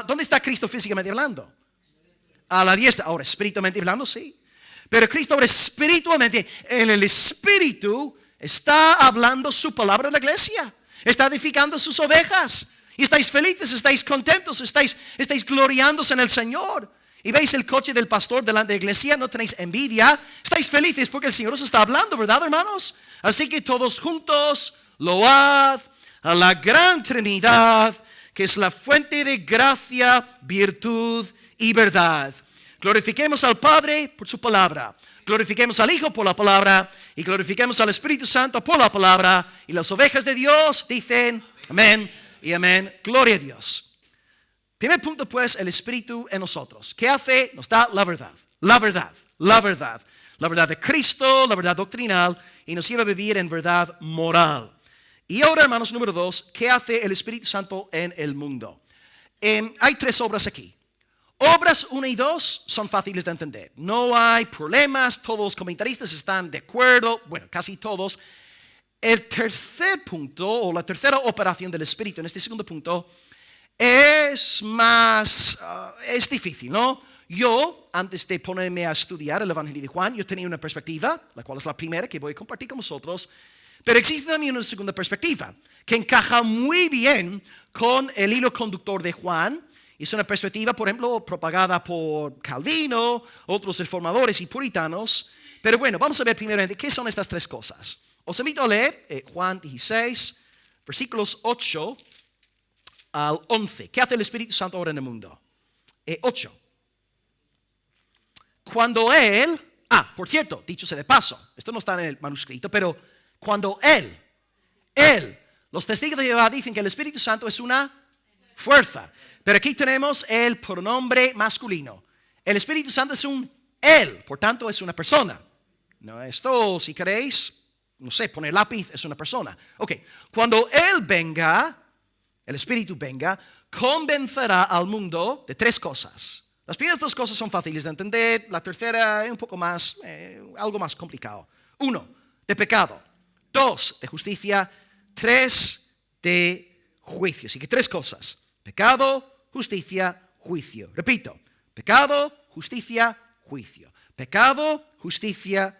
¿Dónde está Cristo físicamente hablando? A la diestra. Ahora, espiritualmente hablando, sí. Pero Cristo ahora espiritualmente, en el Espíritu, está hablando su palabra a la iglesia. Está edificando sus ovejas. Y estáis felices, estáis contentos, estáis gloriándose en el Señor. Y veis el coche del pastor delante de la iglesia, no tenéis envidia. Estáis felices porque el Señor os está hablando, ¿verdad, hermanos? Así que todos juntos, load a la gran Trinidad, que es la fuente de gracia, virtud y verdad. Glorifiquemos al Padre por su palabra. Glorifiquemos al Hijo por la palabra. Y glorifiquemos al Espíritu Santo por la palabra. Y las ovejas de Dios dicen amén y amén. Gloria a Dios. Primer punto, pues, el Espíritu en nosotros. ¿Qué hace? Nos da la verdad. La verdad. La verdad. La verdad de Cristo, la verdad doctrinal. Y nos lleva a vivir en verdad moral. Y ahora, hermanos, número 2, ¿qué hace el Espíritu Santo en el mundo? Hay 3 obras aquí. Obras 1 y 2 son fáciles de entender. No hay problemas, todos los comentaristas están de acuerdo, bueno, casi todos. El tercer punto, o la tercera operación del Espíritu en este segundo punto, es difícil, ¿no? Yo, antes de ponerme a estudiar el Evangelio de Juan, yo tenía una perspectiva, la cual es la primera que voy a compartir con vosotros, pero existe también una segunda perspectiva, que encaja muy bien con el hilo conductor de Juan. Es una perspectiva, por ejemplo, propagada por Calvino, otros reformadores y puritanos. Pero bueno, vamos a ver primeramente qué son estas 3 cosas. Os invito a leer Juan 16, versículos 8 al 11. ¿Qué hace el Espíritu Santo ahora en el mundo? 8. Cuando Él, por cierto, dicho sea de paso, esto no está en el manuscrito, pero cuando Él, los testigos de Jehová dicen que el Espíritu Santo es una fuerza. Pero aquí tenemos el pronombre masculino. El Espíritu Santo es un Él, por tanto es una persona. No, esto, si queréis, no sé, poner lápiz es una persona. Ok, cuando Él venga, el Espíritu venga, convencerá al mundo de 3 cosas. Las primeras 2 cosas son fáciles de entender, la tercera es un poco más, algo más complicado. 1, de pecado. 2, de justicia. 3, de juicio. Así que 3 cosas. Pecado, justicia, juicio. Repito, pecado, justicia, juicio. Pecado, justicia,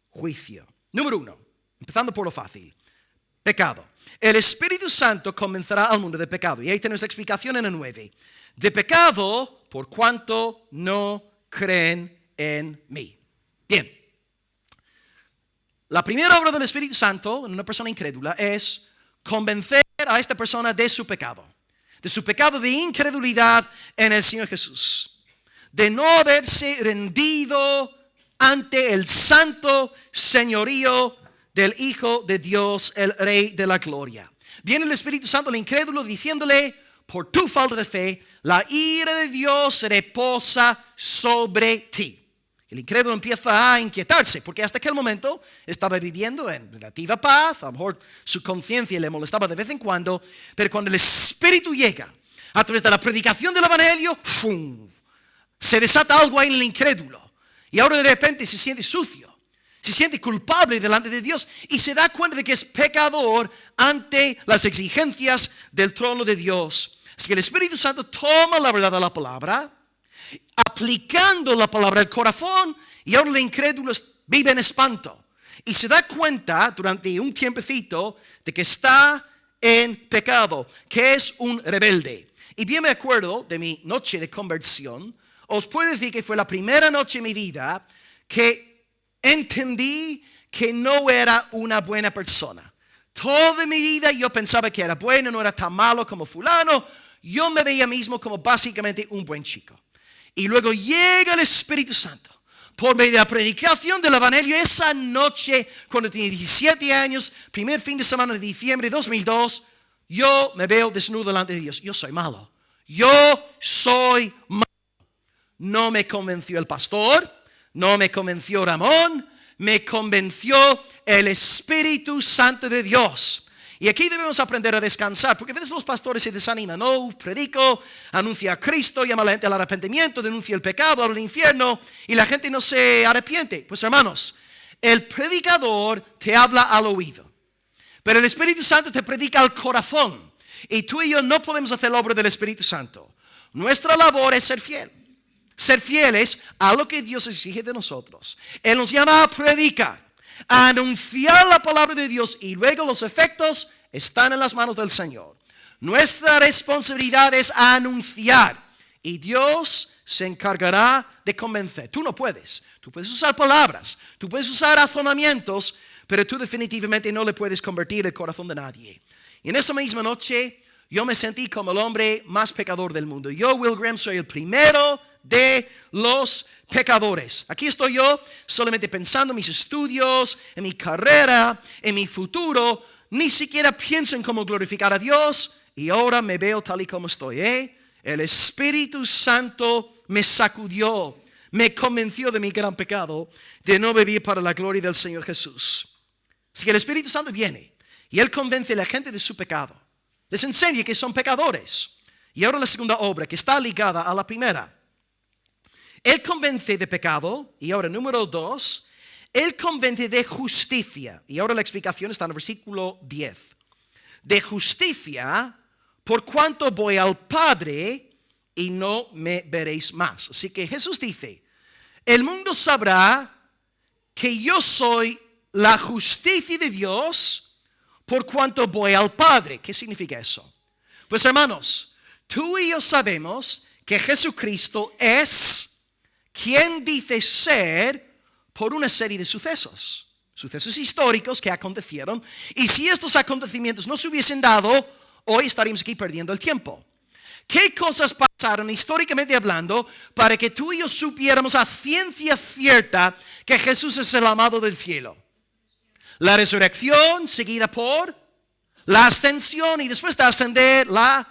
juicio. Número 1, empezando por lo fácil. Pecado. El Espíritu Santo convencerá al mundo de pecado. Y ahí tenemos la explicación en el 9. De pecado por cuanto no creen en mí. Bien. La primera obra del Espíritu Santo en una persona incrédula es convencer a esta persona de su pecado. De su pecado de incredulidad en el Señor Jesús. De no haberse rendido ante el santo señorío del Hijo de Dios, el Rey de la Gloria. Viene el Espíritu Santo al incrédulo diciéndole, por tu falta de fe, la ira de Dios reposa sobre ti. El incrédulo empieza a inquietarse, porque hasta aquel momento estaba viviendo en relativa paz, a lo mejor su conciencia le molestaba de vez en cuando, pero cuando el Espíritu llega, a través de la predicación del Evangelio, ¡fum!, se desata algo ahí en el incrédulo. Y ahora de repente se siente sucio. Se siente culpable delante de Dios y se da cuenta de que es pecador ante las exigencias del trono de Dios. Así que el Espíritu Santo toma la verdad de la palabra, aplicando la palabra al corazón, y ahora el incrédulo vive en espanto. Y se da cuenta durante un tiempecito de que está en pecado, que es un rebelde. Y bien me acuerdo de mi noche de conversión. Os puedo decir que fue la primera noche en mi vida que entendí que no era una buena persona. Toda mi vida yo pensaba que era bueno, no era tan malo como fulano. Yo me veía mismo como básicamente un buen chico. Y luego llega el Espíritu Santo por medio de la predicación del Evangelio esa noche, cuando tenía 17 años, primer fin de semana de diciembre de 2002, yo me veo desnudo delante de Dios. Yo soy malo. Yo soy malo. No me convenció el pastor. No me convenció Ramón, me convenció el Espíritu Santo de Dios. Y aquí debemos aprender a descansar, porque a veces los pastores se desaniman. No, predico, anuncia a Cristo, llama a la gente al arrepentimiento, denuncia el pecado, al infierno, y la gente no se arrepiente. Pues hermanos, el predicador te habla al oído, pero el Espíritu Santo te predica al corazón. Y tú y yo no podemos hacer la obra del Espíritu Santo. Nuestra labor es ser fiel. Ser fieles a lo que Dios exige de nosotros. Él nos llama a predicar, a anunciar la palabra de Dios, y luego los efectos están en las manos del Señor. Nuestra responsabilidad es anunciar, y Dios se encargará de convencer. Tú no puedes. Tú puedes usar palabras, tú puedes usar razonamientos, pero tú definitivamente no le puedes convertir el corazón de nadie. Y en esa misma noche yo me sentí como el hombre más pecador del mundo. Yo, Will Graham, soy el primero de los pecadores. Aquí estoy yo solamente pensando en mis estudios, en mi carrera, en mi futuro. Ni siquiera pienso en cómo glorificar a Dios, y ahora me veo tal y como estoy. El Espíritu Santo me sacudió, me convenció de mi gran pecado, de no vivir para la gloria del Señor Jesús. Así que el Espíritu Santo viene y Él convence a la gente de su pecado. Les enseña que son pecadores. Y ahora la segunda obra, que está ligada a la primera. Él convence de pecado, y ahora número 2, Él convence de justicia. Y ahora la explicación está en el versículo 10. De justicia, por cuanto voy al Padre y no me veréis más. Así que Jesús dice, el mundo sabrá que yo soy la justicia de Dios por cuanto voy al Padre. ¿Qué significa eso? Pues hermanos, tú y yo sabemos que Jesucristo es quien dice ser por una serie de sucesos históricos que acontecieron, y si estos acontecimientos no se hubiesen dado, hoy estaríamos aquí perdiendo el tiempo. ¿Qué cosas pasaron históricamente hablando para que tú y yo supiéramos a ciencia cierta que Jesús es el amado del cielo? La resurrección seguida por la ascensión, y después de ascender la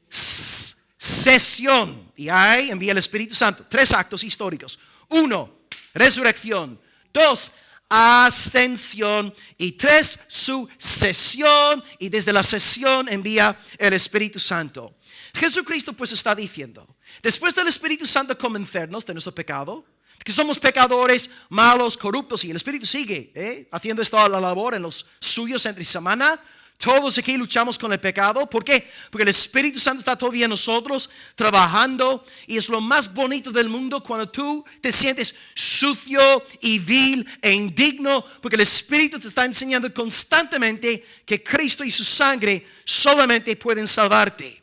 sesión, y ahí envía el Espíritu Santo. 3 actos históricos. 1, resurrección. 2, ascensión. Y 3, sucesión. Y desde la sesión envía el Espíritu Santo. Jesucristo pues está diciendo, después del Espíritu Santo convencernos de nuestro pecado, que somos pecadores, malos, corruptos, y el Espíritu sigue haciendo esta la labor en los suyos entre semana. Todos aquí luchamos con el pecado. ¿Por qué? Porque el Espíritu Santo está todavía en nosotros trabajando, y es lo más bonito del mundo cuando tú te sientes sucio y vil e indigno, porque el Espíritu te está enseñando constantemente que Cristo y su sangre solamente pueden salvarte.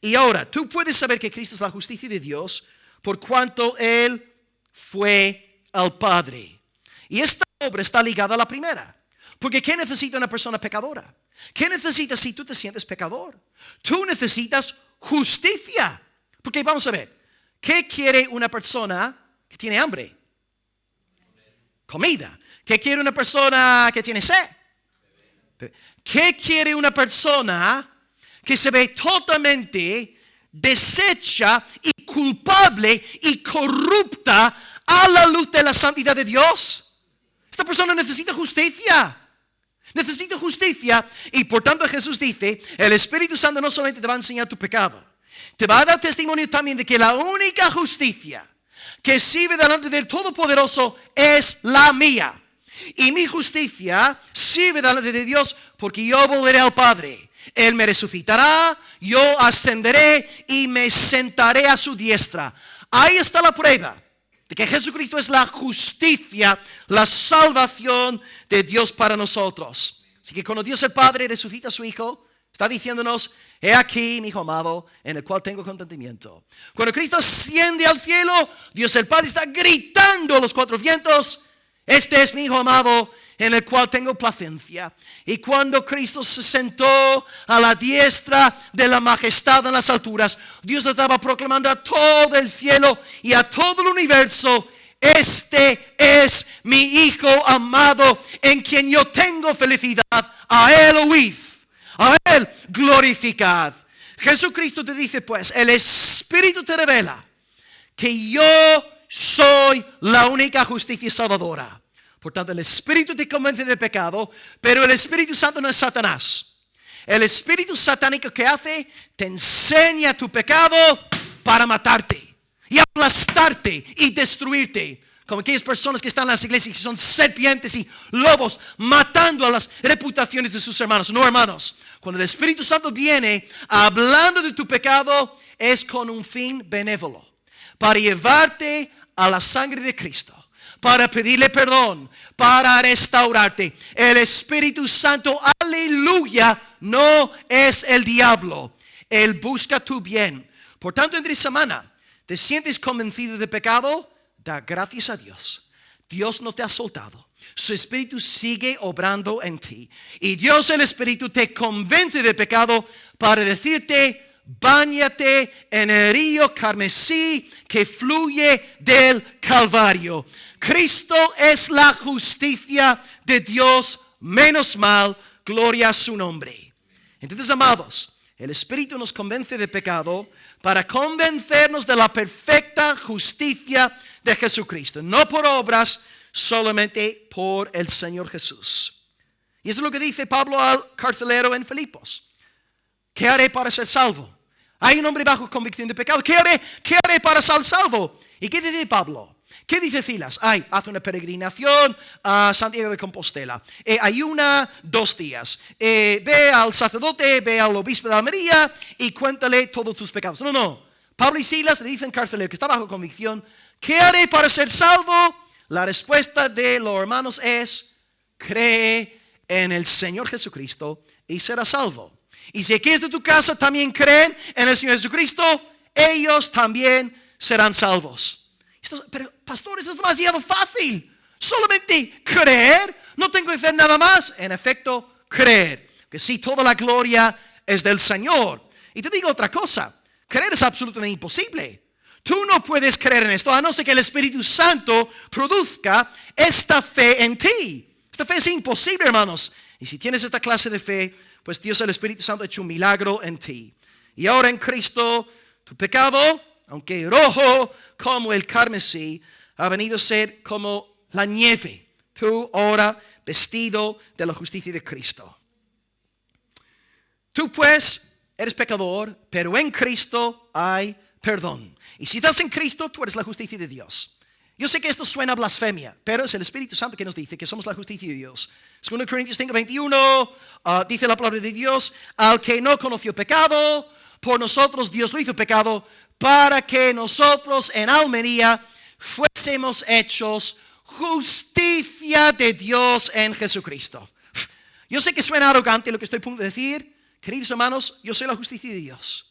Y ahora, tú puedes saber que Cristo es la justicia de Dios por cuanto Él fue al Padre. Y esta obra está ligada a la primera. Porque ¿qué necesita una persona pecadora? ¿Qué necesitas si tú te sientes pecador? Tú necesitas justicia. Porque vamos a ver, ¿qué quiere una persona que tiene hambre? Comida. ¿Qué quiere una persona que tiene sed? ¿Qué quiere una persona que se ve totalmente deshecha y culpable y corrupta a la luz de la santidad de Dios? Esta persona necesita justicia. Necesita justicia, y por tanto Jesús dice, el Espíritu Santo no solamente te va a enseñar tu pecado, te va a dar testimonio también de que la única justicia que sirve delante del Todopoderoso es la mía. Y mi justicia sirve delante de Dios porque yo volveré al Padre. Él me resucitará, yo ascenderé y me sentaré a su diestra. Ahí está la prueba de que Jesucristo es la justicia, la salvación de Dios para nosotros. Así que cuando Dios el Padre resucita a su Hijo, está diciéndonos, he aquí mi Hijo amado, en el cual tengo contentamiento. Cuando Cristo asciende al cielo, Dios el Padre está gritando a los cuatro vientos, este es mi Hijo amado, en el cual tengo placencia. Y cuando Cristo se sentó a la diestra de la majestad en las alturas, Dios estaba proclamando a todo el cielo y a todo el universo, este es mi Hijo amado, en quien yo tengo felicidad. A Él oíd, a Él glorificad. Jesucristo te dice pues, el Espíritu te revela que yo soy la única justicia salvadora. Por tanto, el Espíritu te convence de pecado, pero el Espíritu Santo no es Satanás. El espíritu satánico que hace, te enseña tu pecado para matarte y aplastarte y destruirte. Como aquellas personas que están en las iglesias que son serpientes y lobos, matando a las reputaciones de sus hermanos. No, hermanos, cuando el Espíritu Santo viene hablando de tu pecado, es con un fin benévolo, para llevarte a la sangre de Cristo, para pedirle perdón, para restaurarte. El Espíritu Santo, aleluya, no es el diablo. Él busca tu bien. Por tanto, entre semana, ¿te sientes convencido de pecado? Da gracias a Dios. Dios no te ha soltado. Su Espíritu sigue obrando en ti. Y Dios, el Espíritu, te convence de pecado para decirte, báñate en el río carmesí que fluye del Calvario. Cristo es la justicia de Dios, menos mal, gloria a su nombre. Entonces, amados, el Espíritu nos convence de pecado para convencernos de la perfecta justicia de Jesucristo. No por obras, solamente por el Señor Jesús. Y eso es lo que dice Pablo al carcelero en Filipos. ¿Qué haré para ser salvo? Hay un hombre bajo convicción de pecado. ¿Qué haré para ser salvo? ¿Y qué dice Pablo? ¿Qué dice Silas? Haz una peregrinación a Santiago de Compostela. Ayuna 2 días. Ve al sacerdote, ve al obispo de Almería y cuéntale todos tus pecados. No. Pablo y Silas le dicen al carcelero que está bajo convicción. ¿Qué haré para ser salvo? La respuesta de los hermanos es, cree en el Señor Jesucristo y serás salvo. Y si aquí es de tu casa también creen en el Señor Jesucristo, ellos también serán salvos. Pero pastor, esto es demasiado fácil. Solamente creer, no tengo que hacer nada más. En efecto, creer. Que sí, toda la gloria es del Señor. Y te digo otra cosa, creer es absolutamente imposible. Tú no puedes creer en esto a no ser que el Espíritu Santo produzca esta fe en ti. Esta fe es imposible, hermanos. Y si tienes esta clase de fe, pues Dios, el Espíritu Santo, ha hecho un milagro en ti. Y ahora en Cristo, tu pecado, aunque rojo como el carmesí, ha venido a ser como la nieve, Tú ahora vestido de la justicia de Cristo. Tú pues eres pecador, pero en Cristo hay perdón. Y si estás en Cristo, tú eres la justicia de Dios. Yo sé que esto suena a blasfemia, pero es el Espíritu Santo que nos dice que somos la justicia de Dios. 2 Corintios 5:21 dice la palabra de Dios: al que no conoció pecado, por nosotros Dios lo hizo pecado, para que nosotros en Almería fuésemos hechos justicia de Dios en Jesucristo. Yo sé que suena arrogante lo que estoy a punto de decir. Queridos hermanos, yo soy la justicia de Dios.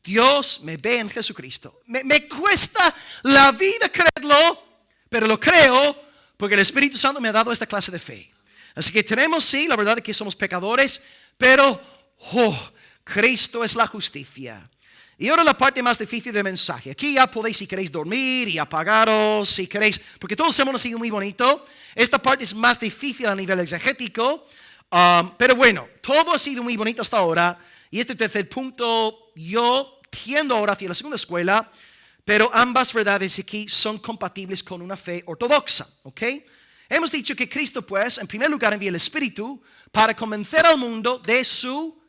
Dios me ve en Jesucristo. Me cuesta la vida creerlo, pero lo creo porque el Espíritu Santo me ha dado esta clase de fe. Así que tenemos, sí, la verdad de que somos pecadores, pero Cristo es la justicia. Y ahora la parte más difícil del mensaje. Aquí ya podéis, si queréis, dormir y apagaros, si queréis, porque todos hemos sido muy bonito. Esta parte es más difícil a nivel exegético, pero bueno, todo ha sido muy bonito hasta ahora. Y este tercer punto, yo tiendo ahora hacia la segunda escuela, pero ambas verdades aquí son compatibles con una fe ortodoxa, ¿ok? Hemos dicho que Cristo, pues, en primer lugar envía el Espíritu para convencer al mundo de su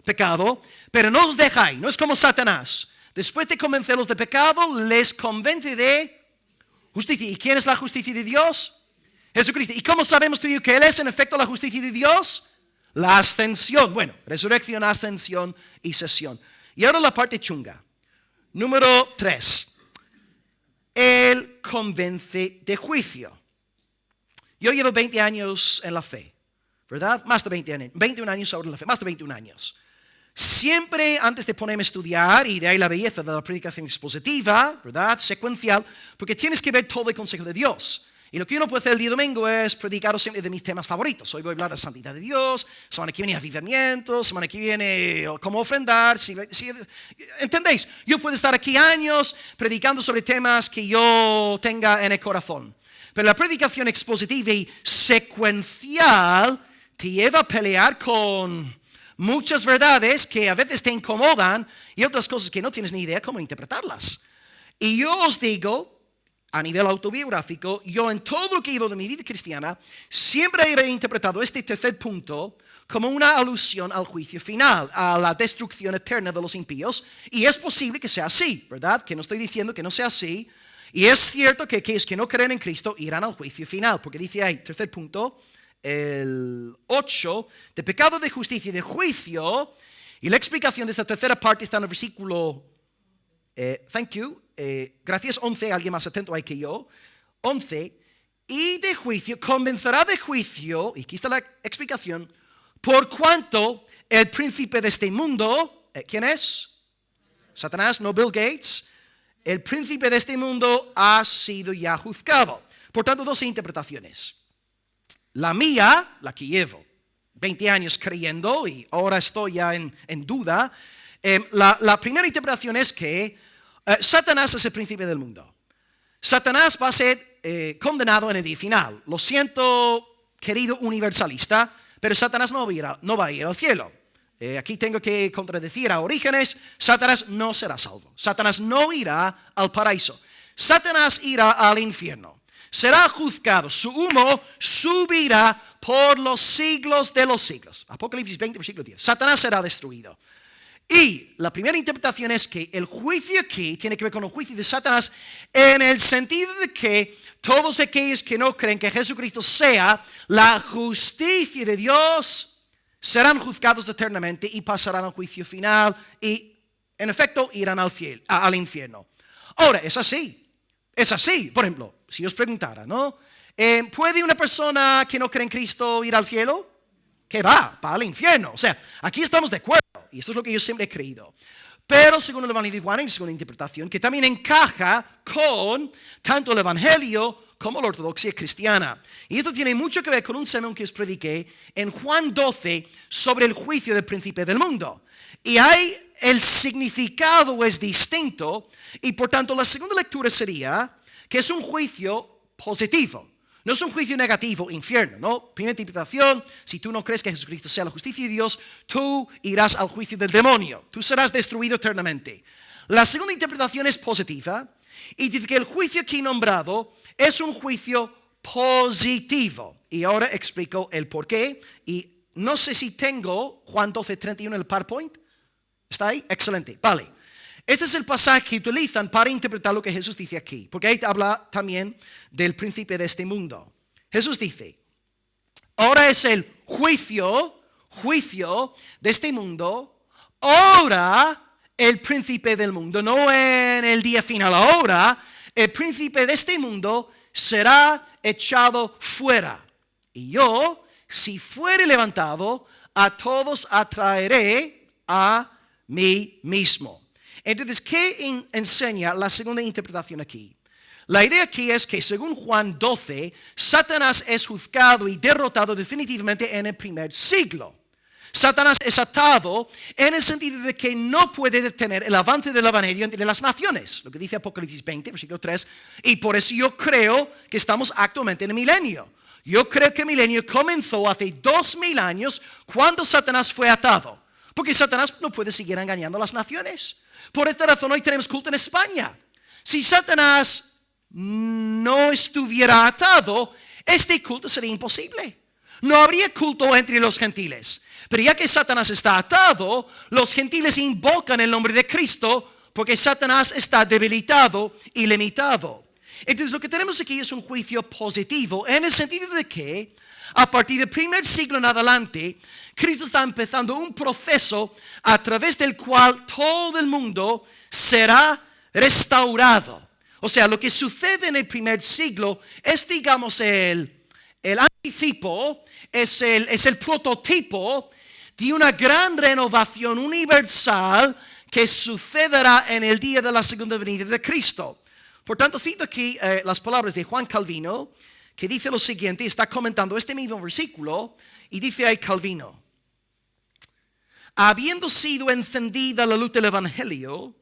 pecado, pero no os deja ahí, no es como Satanás. Después de convencerlos de pecado, les convence de justicia. ¿Y quién es la justicia de Dios? Jesucristo. ¿Y cómo sabemos tú y yo que Él es en efecto la justicia de Dios? La ascensión. Bueno, resurrección, ascensión y sesión. Y ahora la parte chunga. Número 3. Él convence de juicio. Yo llevo 20 años en la fe, ¿verdad? Más de 20 años. 21 años ahora en la fe, más de 21 años. Siempre antes de ponerme a estudiar, y de ahí la belleza de la predicación expositiva, ¿verdad? Secuencial, porque tienes que ver todo el consejo de Dios. Y lo que uno puede hacer el día domingo es predicaros siempre de mis temas favoritos. Hoy voy a hablar de la santidad de Dios, semana que viene avivamiento, semana que viene cómo ofrendar. ¿Entendéis? Yo puedo estar aquí años predicando sobre temas que yo tenga en el corazón. Pero la predicación expositiva y secuencial te lleva a pelear con muchas verdades que a veces te incomodan y otras cosas que no tienes ni idea cómo interpretarlas. Y yo os digo, a nivel autobiográfico, yo en todo lo que llevo de mi vida cristiana, siempre he interpretado este tercer punto como una alusión al juicio final, a la destrucción eterna de los impíos. Y es posible que sea así, ¿verdad? Que no estoy diciendo que no sea así. Y es cierto que aquellos que no creen en Cristo irán al juicio final, porque dice ahí, tercer punto, el 8, de pecado, de justicia y de juicio. Y la explicación de esta tercera parte está en el versículo, gracias, 11, alguien más atento ahí que yo, 11, y de juicio, convencerá de juicio, y aquí está la explicación, por cuanto el príncipe de este mundo, ¿quién es? Satanás, no Bill Gates. El príncipe de este mundo ha sido ya juzgado. Por tanto, dos interpretaciones. La mía, la que llevo 20 años creyendo y ahora estoy ya en duda. La primera interpretación es que Satanás es el príncipe del mundo. Satanás va a ser condenado en el día final. Lo siento, querido universalista, pero Satanás no va a ir al cielo. Aquí tengo que contradecir a Orígenes. Satanás no será salvo. Satanás no irá al paraíso. Satanás irá al infierno. Será juzgado. Su humo subirá por los siglos de los siglos. Apocalipsis 20, versículo 10. Satanás será destruido. Y la primera interpretación es que el juicio aquí tiene que ver con el juicio de Satanás en el sentido de que todos aquellos que no creen que Jesucristo sea la justicia de Dios serán juzgados eternamente y pasarán al juicio final y, en efecto, irán al infierno. Ahora, es así. Es así. Por ejemplo, si os preguntara, ¿no? ¿Puede una persona que no cree en Cristo ir al cielo? ¿Qué va? Va al infierno. O sea, aquí estamos de acuerdo. Y esto es lo que yo siempre he creído. Pero según el Evangelio de Juan, en segunda interpretación, que también encaja con tanto el Evangelio como la ortodoxia cristiana. Y esto tiene mucho que ver con un sermón que os prediqué en Juan 12 sobre el juicio del príncipe del mundo. Y ahí el significado es distinto y por tanto la segunda lectura sería que es un juicio positivo. No es un juicio negativo, infierno, ¿no? Primera interpretación, si tú no crees que Jesucristo sea la justicia de Dios, tú irás al juicio del demonio. Tú serás destruido eternamente. La segunda interpretación es positiva y dice que el juicio aquí nombrado es un juicio positivo. Y ahora explico el por qué. Y no sé si tengo Juan 12:31 en el PowerPoint. ¿Está ahí? Excelente. Vale. Este es el pasaje que utilizan para interpretar lo que Jesús dice aquí. Porque ahí habla también del príncipe de este mundo. Jesús dice, ahora es el juicio de este mundo. Ahora el príncipe del mundo, no en el día final. Ahora el príncipe de este mundo será echado fuera. Y yo, si fuere levantado, a todos atraeré a mí mismo. Entonces, ¿qué enseña la segunda interpretación aquí? La idea aquí es que según Juan 12, Satanás es juzgado y derrotado definitivamente en el primer siglo. Satanás es atado en el sentido de que no puede detener el avance del evangelio entre las naciones, lo que dice Apocalipsis 20, versículo 3, y por eso yo creo que estamos actualmente en el milenio. Yo creo que el milenio comenzó hace 2000 años cuando Satanás fue atado, porque Satanás no puede seguir engañando a las naciones. Por esta razón hoy tenemos culto en España. Si Satanás no estuviera atado, este culto sería imposible. No habría culto entre los gentiles. Pero ya que Satanás está atado, los gentiles invocan el nombre de Cristo porque Satanás está debilitado y limitado. Entonces lo que tenemos aquí es un juicio positivo en el sentido de que a partir del primer siglo en adelante, Cristo está empezando un proceso a través del cual todo el mundo será restaurado. O sea, lo que sucede en el primer siglo es, digamos, el anticipo, es el prototipo de una gran renovación universal que sucederá en el día de la segunda venida de Cristo. Por tanto, cito aquí las palabras de Juan Calvino, que dice lo siguiente, está comentando este mismo versículo, y dice ahí Calvino, habiendo sido encendida la luz del Evangelio,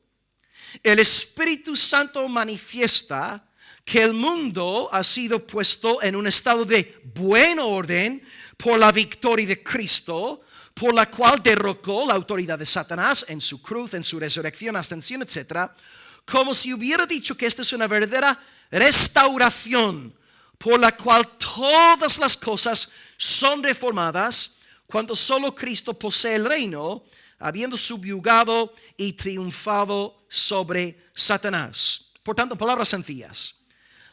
el Espíritu Santo manifiesta que el mundo ha sido puesto en un estado de buen orden por la victoria de Cristo, por la cual derrocó la autoridad de Satanás en su cruz, en su resurrección, ascensión, etc., como si hubiera dicho que esta es una verdadera restauración, por la cual todas las cosas son reformadas, cuando solo Cristo posee el reino, habiendo subyugado y triunfado sobre Satanás. Por tanto, palabras sencillas.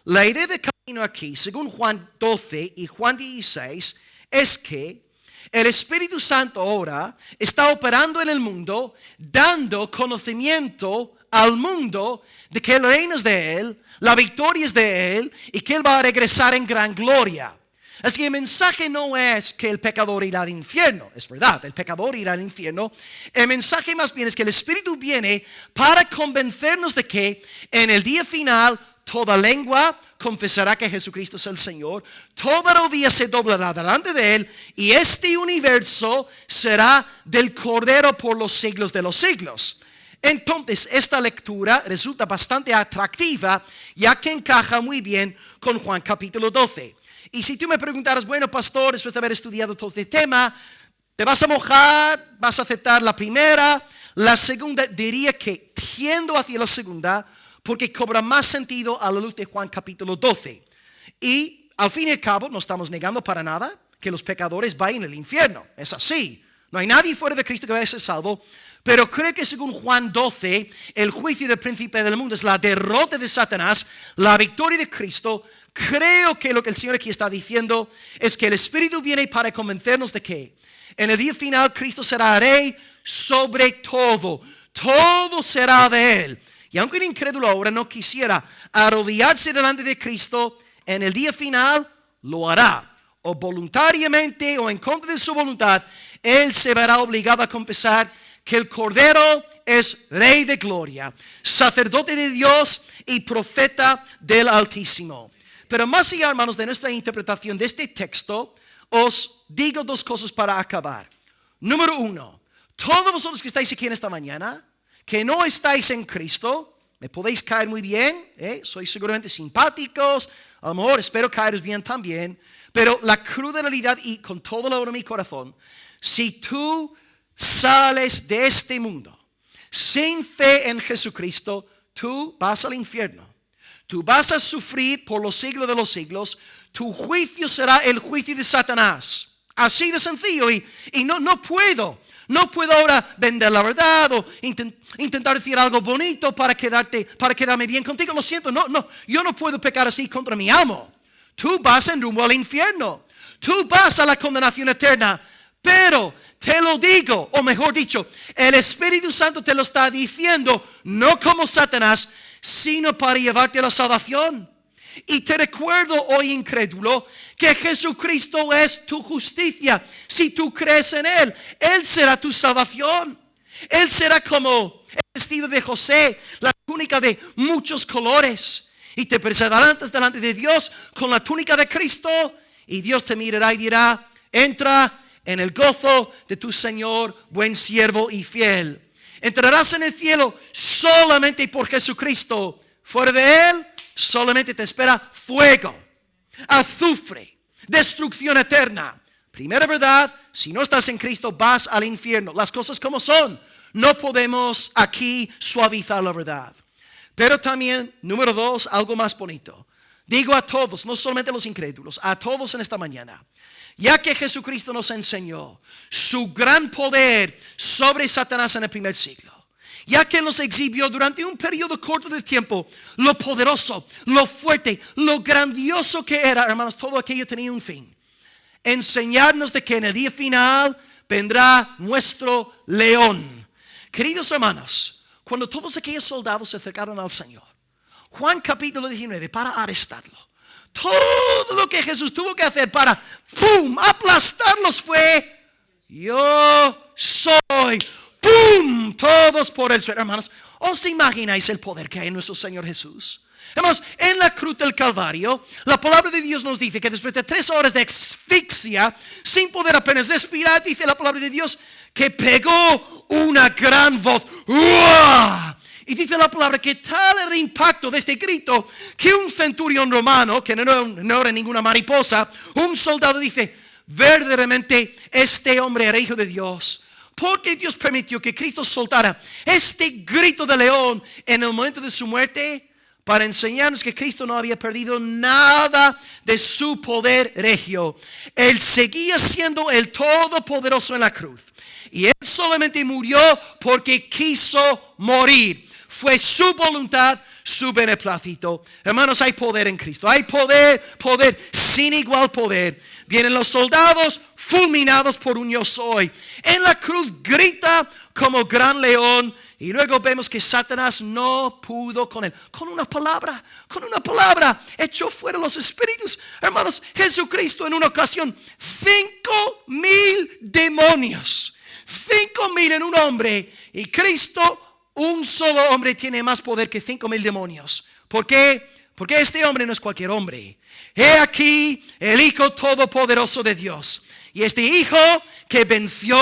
La idea de camino aquí, según Juan 12 y Juan 16, es que el Espíritu Santo ahora está operando en el mundo, dando conocimiento al mundo de que el reino es de Él, la victoria es de Él y que Él va a regresar en gran gloria. Así que el mensaje no es que el pecador irá al infierno, es verdad, el pecador irá al infierno. El mensaje más bien es que el Espíritu viene para convencernos de que en el día final toda lengua confesará que Jesucristo es el Señor, toda rodilla se doblará delante de Él y este universo será del Cordero por los siglos de los siglos. Entonces, esta lectura resulta bastante atractiva, ya que encaja muy bien con Juan capítulo 12. Y si tú me preguntaras, bueno, pastor, después de haber estudiado todo este tema, ¿te vas a mojar? ¿Vas a aceptar la primera? La segunda, diría que tiendo hacia la segunda, porque cobra más sentido a la luz de Juan capítulo 12. Y al fin y al cabo, no estamos negando para nada que los pecadores vayan al infierno. Es así. No hay nadie fuera de Cristo que vaya a ser salvo. Pero creo que según Juan 12, el juicio del príncipe del mundo es la derrota de Satanás, la victoria de Cristo. Creo que lo que el Señor aquí está diciendo es que el Espíritu viene para convencernos de que en el día final Cristo será rey sobre todo. Todo será de Él. Y aunque el incrédulo ahora no quisiera arrodillarse delante de Cristo, en el día final lo hará. O voluntariamente o en contra de su voluntad, Él se verá obligado a confesar que el Cordero es Rey de gloria, sacerdote de Dios y profeta del Altísimo. Pero más allá, hermanos, de nuestra interpretación de este texto, os digo dos cosas para acabar. Número uno, todos vosotros que estáis aquí en esta mañana, que no estáis en Cristo, me podéis caer muy bien, sois seguramente simpáticos, a lo mejor espero caeros bien también, pero la cruda realidad y con todo el amor de mi corazón, si tú sales de este mundo sin fe en Jesucristo, tú vas al infierno. Tú vas a sufrir por los siglos de los siglos. Tu juicio será el juicio de Satanás. Así de sencillo. Y no puedo ahora vender la verdad o intentar decir algo bonito para quedarme bien contigo. Lo siento, yo no puedo pecar así contra mi amo. Tú vas en rumbo al infierno. Tú vas a la condenación eterna. Pero te lo digo, o mejor dicho, el Espíritu Santo te lo está diciendo, no como Satanás, sino para llevarte a la salvación. Y te recuerdo hoy, incrédulo, que Jesucristo es tu justicia. Si tú crees en Él, Él será tu salvación. Él será como el vestido de José, la túnica de muchos colores. Y te presentarás delante de Dios con la túnica de Cristo. Y Dios te mirará y dirá, entra en el gozo de tu Señor, buen siervo y fiel. Entrarás en el cielo solamente por Jesucristo. Fuera de Él, solamente te espera fuego, azufre, destrucción eterna. Primera verdad, si no estás en Cristo, vas al infierno. Las cosas como son. No podemos aquí suavizar la verdad. Pero también, número 2, algo más bonito. Digo a todos, no solamente a los incrédulos, a todos en esta mañana. Ya que Jesucristo nos enseñó su gran poder sobre Satanás en el primer siglo. Ya que nos exhibió durante un periodo corto de tiempo lo poderoso, lo fuerte, lo grandioso que era, hermanos, todo aquello tenía un fin. Enseñarnos de que en el día final vendrá nuestro león. Queridos hermanos, cuando todos aquellos soldados se acercaron al Señor, Juan capítulo 19, para arrestarlo, todo lo que Jesús tuvo que hacer para aplastarlos fue: yo soy. ¡Pum! Todos por el suelo. Hermanos, ¿os imagináis el poder que hay en nuestro Señor Jesús? Hermanos, en la cruz del Calvario, la palabra de Dios nos dice que después de 3 horas de asfixia, sin poder apenas respirar, dice la palabra de Dios, que pegó una gran voz. ¡Uah! Y dice la palabra que tal era el impacto de este grito, que un centurión romano, que no era ninguna mariposa, un soldado dice, verdaderamente este hombre era hijo de Dios. Porque Dios permitió que Cristo soltara este grito de león en el momento de su muerte, para enseñarnos que Cristo no había perdido nada de su poder regio. Él seguía siendo el Todopoderoso en la cruz. Y Él solamente murió porque quiso morir. Fue su voluntad, su beneplácito. Hermanos, hay poder en Cristo. Hay poder sin igual poder. Vienen los soldados fulminados por un yo soy. En la cruz grita como gran león. Y luego vemos que Satanás no pudo con él. Con una palabra echó fuera los espíritus. Hermanos, Jesucristo en una ocasión 5,000 demonios. 5,000 en un hombre. Y Cristo, un solo hombre, tiene más poder que 5,000 demonios. ¿Por qué? Porque este hombre no es cualquier hombre. He aquí el Hijo Todopoderoso de Dios. Y este Hijo que venció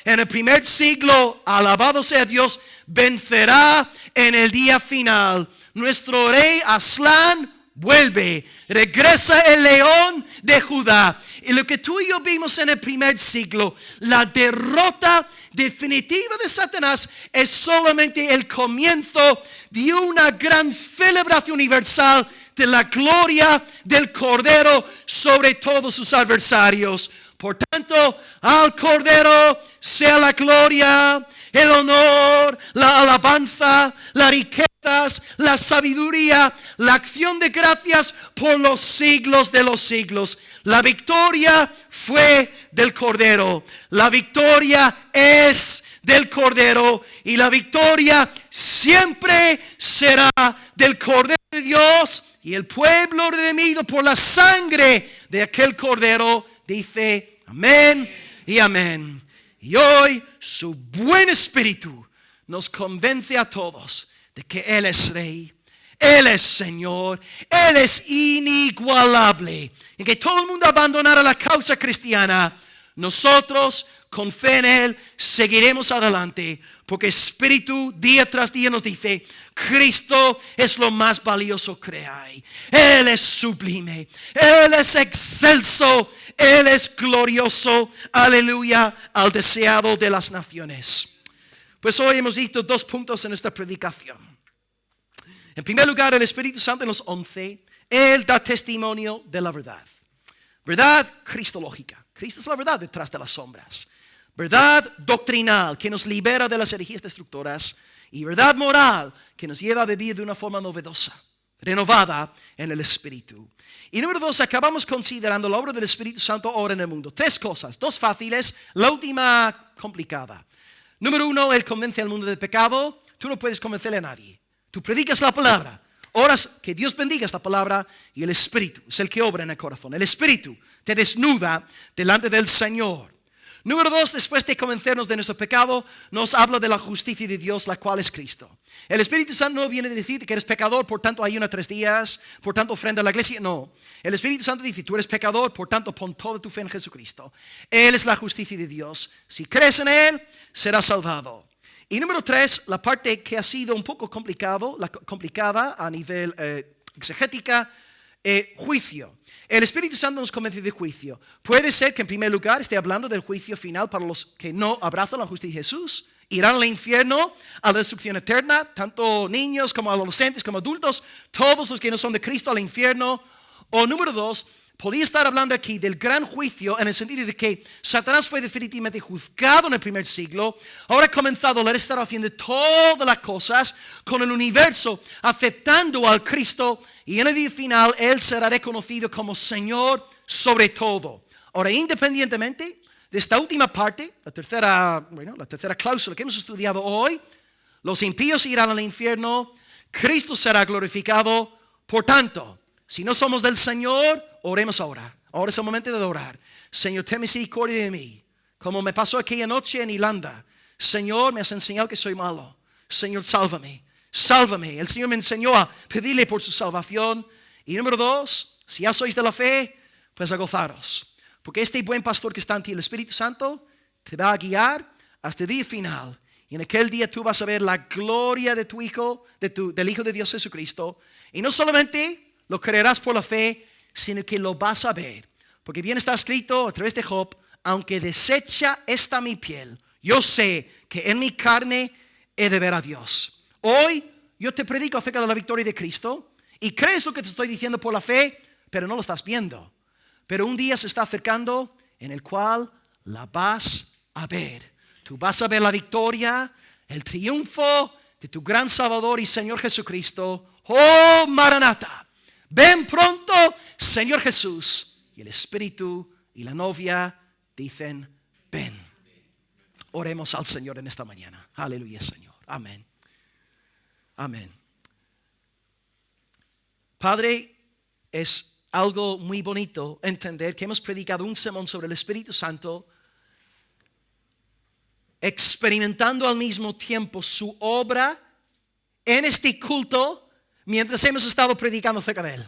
en el primer siglo, alabado sea Dios, vencerá en el día final. Nuestro rey Aslán vuelve, regresa el león de Judá. Y lo que tú y yo vimos en el primer siglo, la derrota definitiva de Satanás, es solamente el comienzo de una gran celebración universal de la gloria del Cordero sobre todos sus adversarios. Por tanto, al Cordero sea la gloria, el honor, la alabanza, las riquezas, la sabiduría, la acción de gracias por los siglos de los siglos. La victoria fue del Cordero. La victoria es del Cordero. Y la victoria siempre será del Cordero de Dios. Y el pueblo redimido por la sangre de aquel Cordero dice amén y amén. Y hoy su buen espíritu nos convence a todos de que Él es Rey, Él es Señor, Él es inigualable. Y que todo el mundo abandonara la causa cristiana. Nosotros, con fe en Él, seguiremos adelante. Porque Espíritu día tras día nos dice, Cristo es lo más valioso que hay. Él es sublime, Él es excelso, Él es glorioso. Aleluya, al deseado de las naciones. Pues hoy hemos visto 2 puntos en esta predicación. En primer lugar, el Espíritu Santo en los 11, Él da testimonio de la verdad. Verdad cristológica. Cristo es la verdad detrás de las sombras. Verdad doctrinal que nos libera de las herejías destructoras. Y verdad moral que nos lleva a vivir de una forma novedosa, renovada en el Espíritu. Y número 2, acabamos considerando la obra del Espíritu Santo ahora en el mundo. 3 cosas, 2 fáciles, la última complicada. Número 1, Él convence al mundo del pecado. Tú no puedes convencerle a nadie. Tú predicas la palabra, oras que Dios bendiga esta palabra y el Espíritu es el que obra en el corazón. El Espíritu te desnuda delante del Señor. Número 2, después de convencernos de nuestro pecado, nos habla de la justicia de Dios, la cual es Cristo. El Espíritu Santo no viene a decir que eres pecador, por tanto ayuna 3 días, por tanto ofrenda a la iglesia. No, el Espíritu Santo dice, tú eres pecador, por tanto pon toda tu fe en Jesucristo. Él es la justicia de Dios. Si crees en Él, serás salvado. Y número 3, la parte que ha sido un poco complicada a nivel exegética, juicio. El Espíritu Santo nos convence de juicio. Puede ser que en primer lugar esté hablando del juicio final para los que no abrazan la justicia de Jesús. Irán al infierno, a la destrucción eterna, tanto niños como adolescentes como adultos, todos los que no son de Cristo al infierno. O número 2, podría estar hablando aquí del gran juicio en el sentido de que Satanás fue definitivamente juzgado en el primer siglo. Ahora ha comenzado la restauración de todas las cosas con el universo aceptando al Cristo. Y en el día final Él será reconocido como Señor sobre todo. Ahora, independientemente de esta última parte, la tercera cláusula que hemos estudiado hoy, los impíos irán al infierno, Cristo será glorificado. Por tanto, si no somos del Señor, oremos ahora. Ahora es el momento de orar. Señor, ten misericordia de mí. Como me pasó aquella noche en Irlanda. Señor, me has enseñado que soy malo. Señor, sálvame. Sálvame. El Señor me enseñó a pedirle por su salvación. Y número 2, si ya sois de la fe, pues a gozaros. Porque este buen pastor que está en ti, el Espíritu Santo, te va a guiar hasta el día final. Y en aquel día tú vas a ver la gloria de tu Hijo, del Hijo de Dios Jesucristo. Y no solamente lo creerás por la fe, sino que lo vas a ver. Porque bien está escrito a través de Job, aunque deshecha está mi piel, yo sé que en mi carne he de ver a Dios. Hoy yo te predico acerca de la victoria de Cristo y crees lo que te estoy diciendo por la fe, pero no lo estás viendo. Pero un día se está acercando en el cual la vas a ver. Tú vas a ver la victoria, el triunfo de tu gran Salvador y Señor Jesucristo. Oh, Maranatha, ven pronto, Señor Jesús. Y el Espíritu y la novia dicen, ven. Oremos al Señor en esta mañana. Aleluya, Señor. Amén. Amén. Padre, es algo muy bonito entender que hemos predicado un sermón sobre el Espíritu Santo, experimentando al mismo tiempo su obra en este culto mientras hemos estado predicando acerca de Él.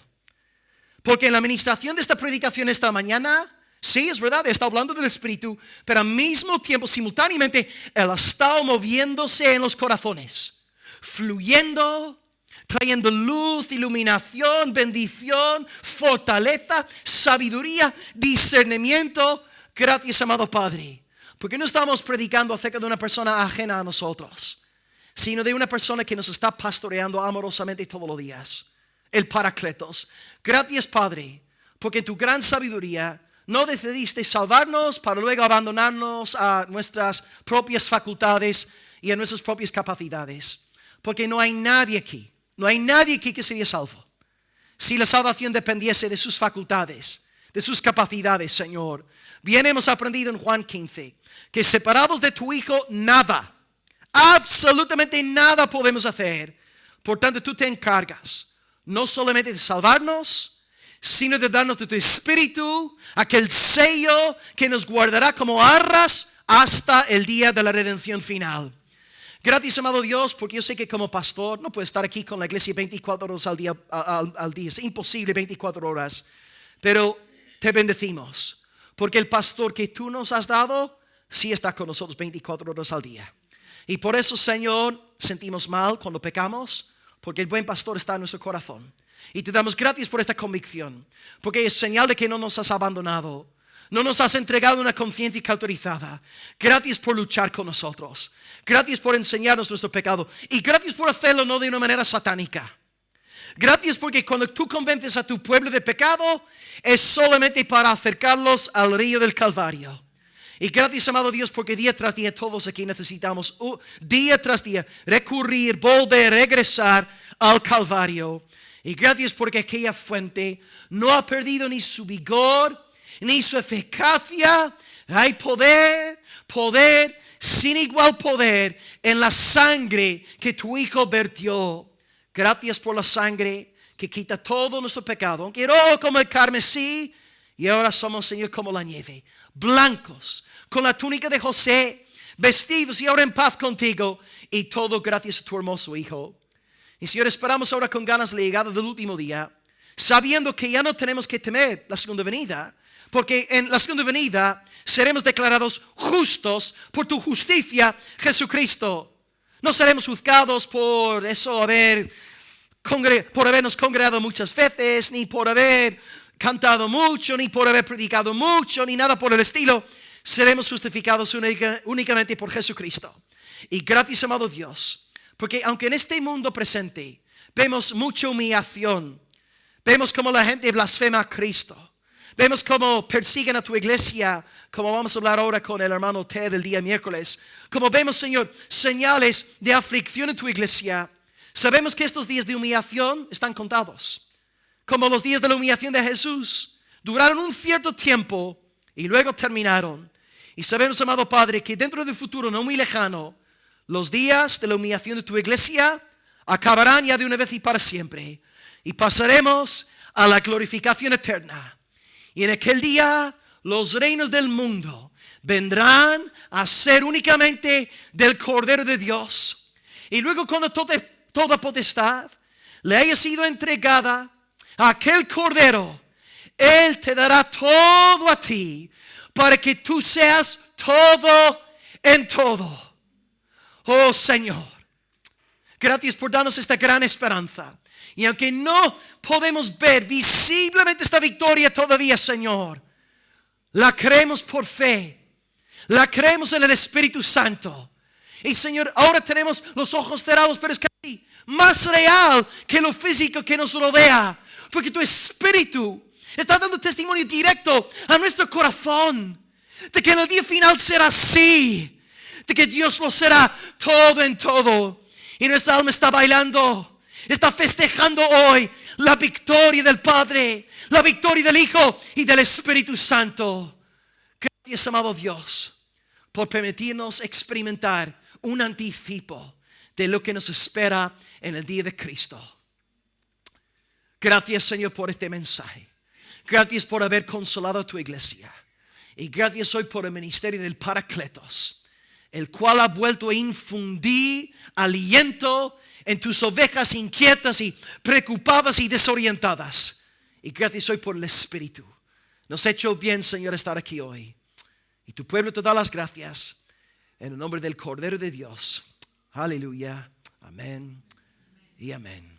Porque en la administración de esta predicación esta mañana, sí, es verdad, he estado hablando del Espíritu, pero al mismo tiempo, simultáneamente, Él ha estado moviéndose en los corazones, fluyendo, trayendo luz, iluminación, bendición, fortaleza, sabiduría, discernimiento. Gracias, amado Padre, porque no estamos predicando acerca de una persona ajena a nosotros, sino de una persona que nos está pastoreando amorosamente todos los días, el Paracletos. Gracias, Padre, porque en tu gran sabiduría no decidiste salvarnos para luego abandonarnos a nuestras propias facultades y a nuestras propias capacidades. Porque no hay nadie aquí que sería salvo si la salvación dependiese de sus facultades, de sus capacidades, Señor. Bien hemos aprendido en Juan 15 que separados de tu Hijo, nada, absolutamente nada podemos hacer. Por tanto, tú te encargas no solamente de salvarnos, sino de darnos de tu Espíritu, aquel sello que nos guardará como arras hasta el día de la redención final. Gracias, amado Dios, porque yo sé que como pastor no puedo estar aquí con la iglesia 24 horas al día. Es imposible 24 horas. Pero te bendecimos, porque el pastor que tú nos has dado sí está con nosotros 24 horas al día. Y por eso, Señor, sentimos mal cuando pecamos, porque el buen pastor está en nuestro corazón. Y te damos gracias por esta convicción, porque es señal de que no nos has abandonado. No nos has entregado una conciencia cauterizada. Gracias por luchar con nosotros. Gracias por enseñarnos nuestro pecado. Y gracias por hacerlo no de una manera satánica, Gracias porque cuando tú convences a tu pueblo de pecado, es solamente para acercarlos al río del Calvario. Y gracias, amado Dios, porque día tras día todos aquí necesitamos, día tras día, recurrir, volver, regresar al Calvario. Y gracias porque aquella fuente no ha perdido ni su vigor, ni su eficacia. Hay poder sin igual poder en la sangre que tu Hijo vertió. Gracias por la sangre que quita todo nuestro pecado. Aunque era como el carmesí, y ahora somos, Señor, como la nieve, blancos, con la túnica de José, vestidos y ahora en paz contigo. Y todo gracias a tu hermoso Hijo. Y Señor, esperamos ahora con ganas la llegada del último día, sabiendo que ya no tenemos que temer la segunda venida, porque en la segunda venida seremos declarados justos por tu justicia, Jesucristo. No seremos juzgados por eso por habernos congregado muchas veces, ni por haber cantado mucho, ni por haber predicado mucho, ni nada por el estilo. Seremos justificados únicamente por Jesucristo. Y gracias, amado Dios, porque aunque en este mundo presente vemos mucha humillación, vemos como la gente blasfema a Cristo, vemos como persiguen a tu iglesia, como vamos a hablar ahora con el hermano Ted el día miércoles, como vemos, Señor, señales de aflicción en tu iglesia, sabemos que estos días de humillación están contados. Como los días de la humillación de Jesús, duraron un cierto tiempo y luego terminaron. Y sabemos, amado Padre, que dentro del futuro no muy lejano, los días de la humillación de tu iglesia acabarán ya de una vez y para siempre. Y pasaremos a la glorificación eterna. Y en aquel día los reinos del mundo vendrán a ser únicamente del Cordero de Dios. Y luego cuando toda potestad le haya sido entregada a aquel Cordero, Él te dará todo a ti para que tú seas todo en todo. Oh Señor, gracias por darnos esta gran esperanza. Y aunque no podemos ver visiblemente esta victoria todavía, Señor, la creemos por fe. La creemos en el Espíritu Santo. Y Señor, ahora tenemos los ojos cerrados, pero es casi más real que lo físico que nos rodea. Porque tu Espíritu está dando testimonio directo a nuestro corazón de que en el día final será así. De que Dios lo será todo en todo. Y nuestra alma está bailando, está festejando hoy la victoria del Padre, la victoria del Hijo y del Espíritu Santo. Gracias, amado Dios, por permitirnos experimentar un anticipo de lo que nos espera en el día de Cristo. Gracias, Señor, por este mensaje. Gracias por haber consolado a tu iglesia. Y gracias hoy por el ministerio del Paracletos, el cual ha vuelto a infundir aliento en tus ovejas inquietas y preocupadas y desorientadas. Y gracias hoy por el Espíritu. Nos ha hecho bien, Señor, estar aquí hoy. Y tu pueblo te da las gracias en el nombre del Cordero de Dios. Aleluya. Amén y amén.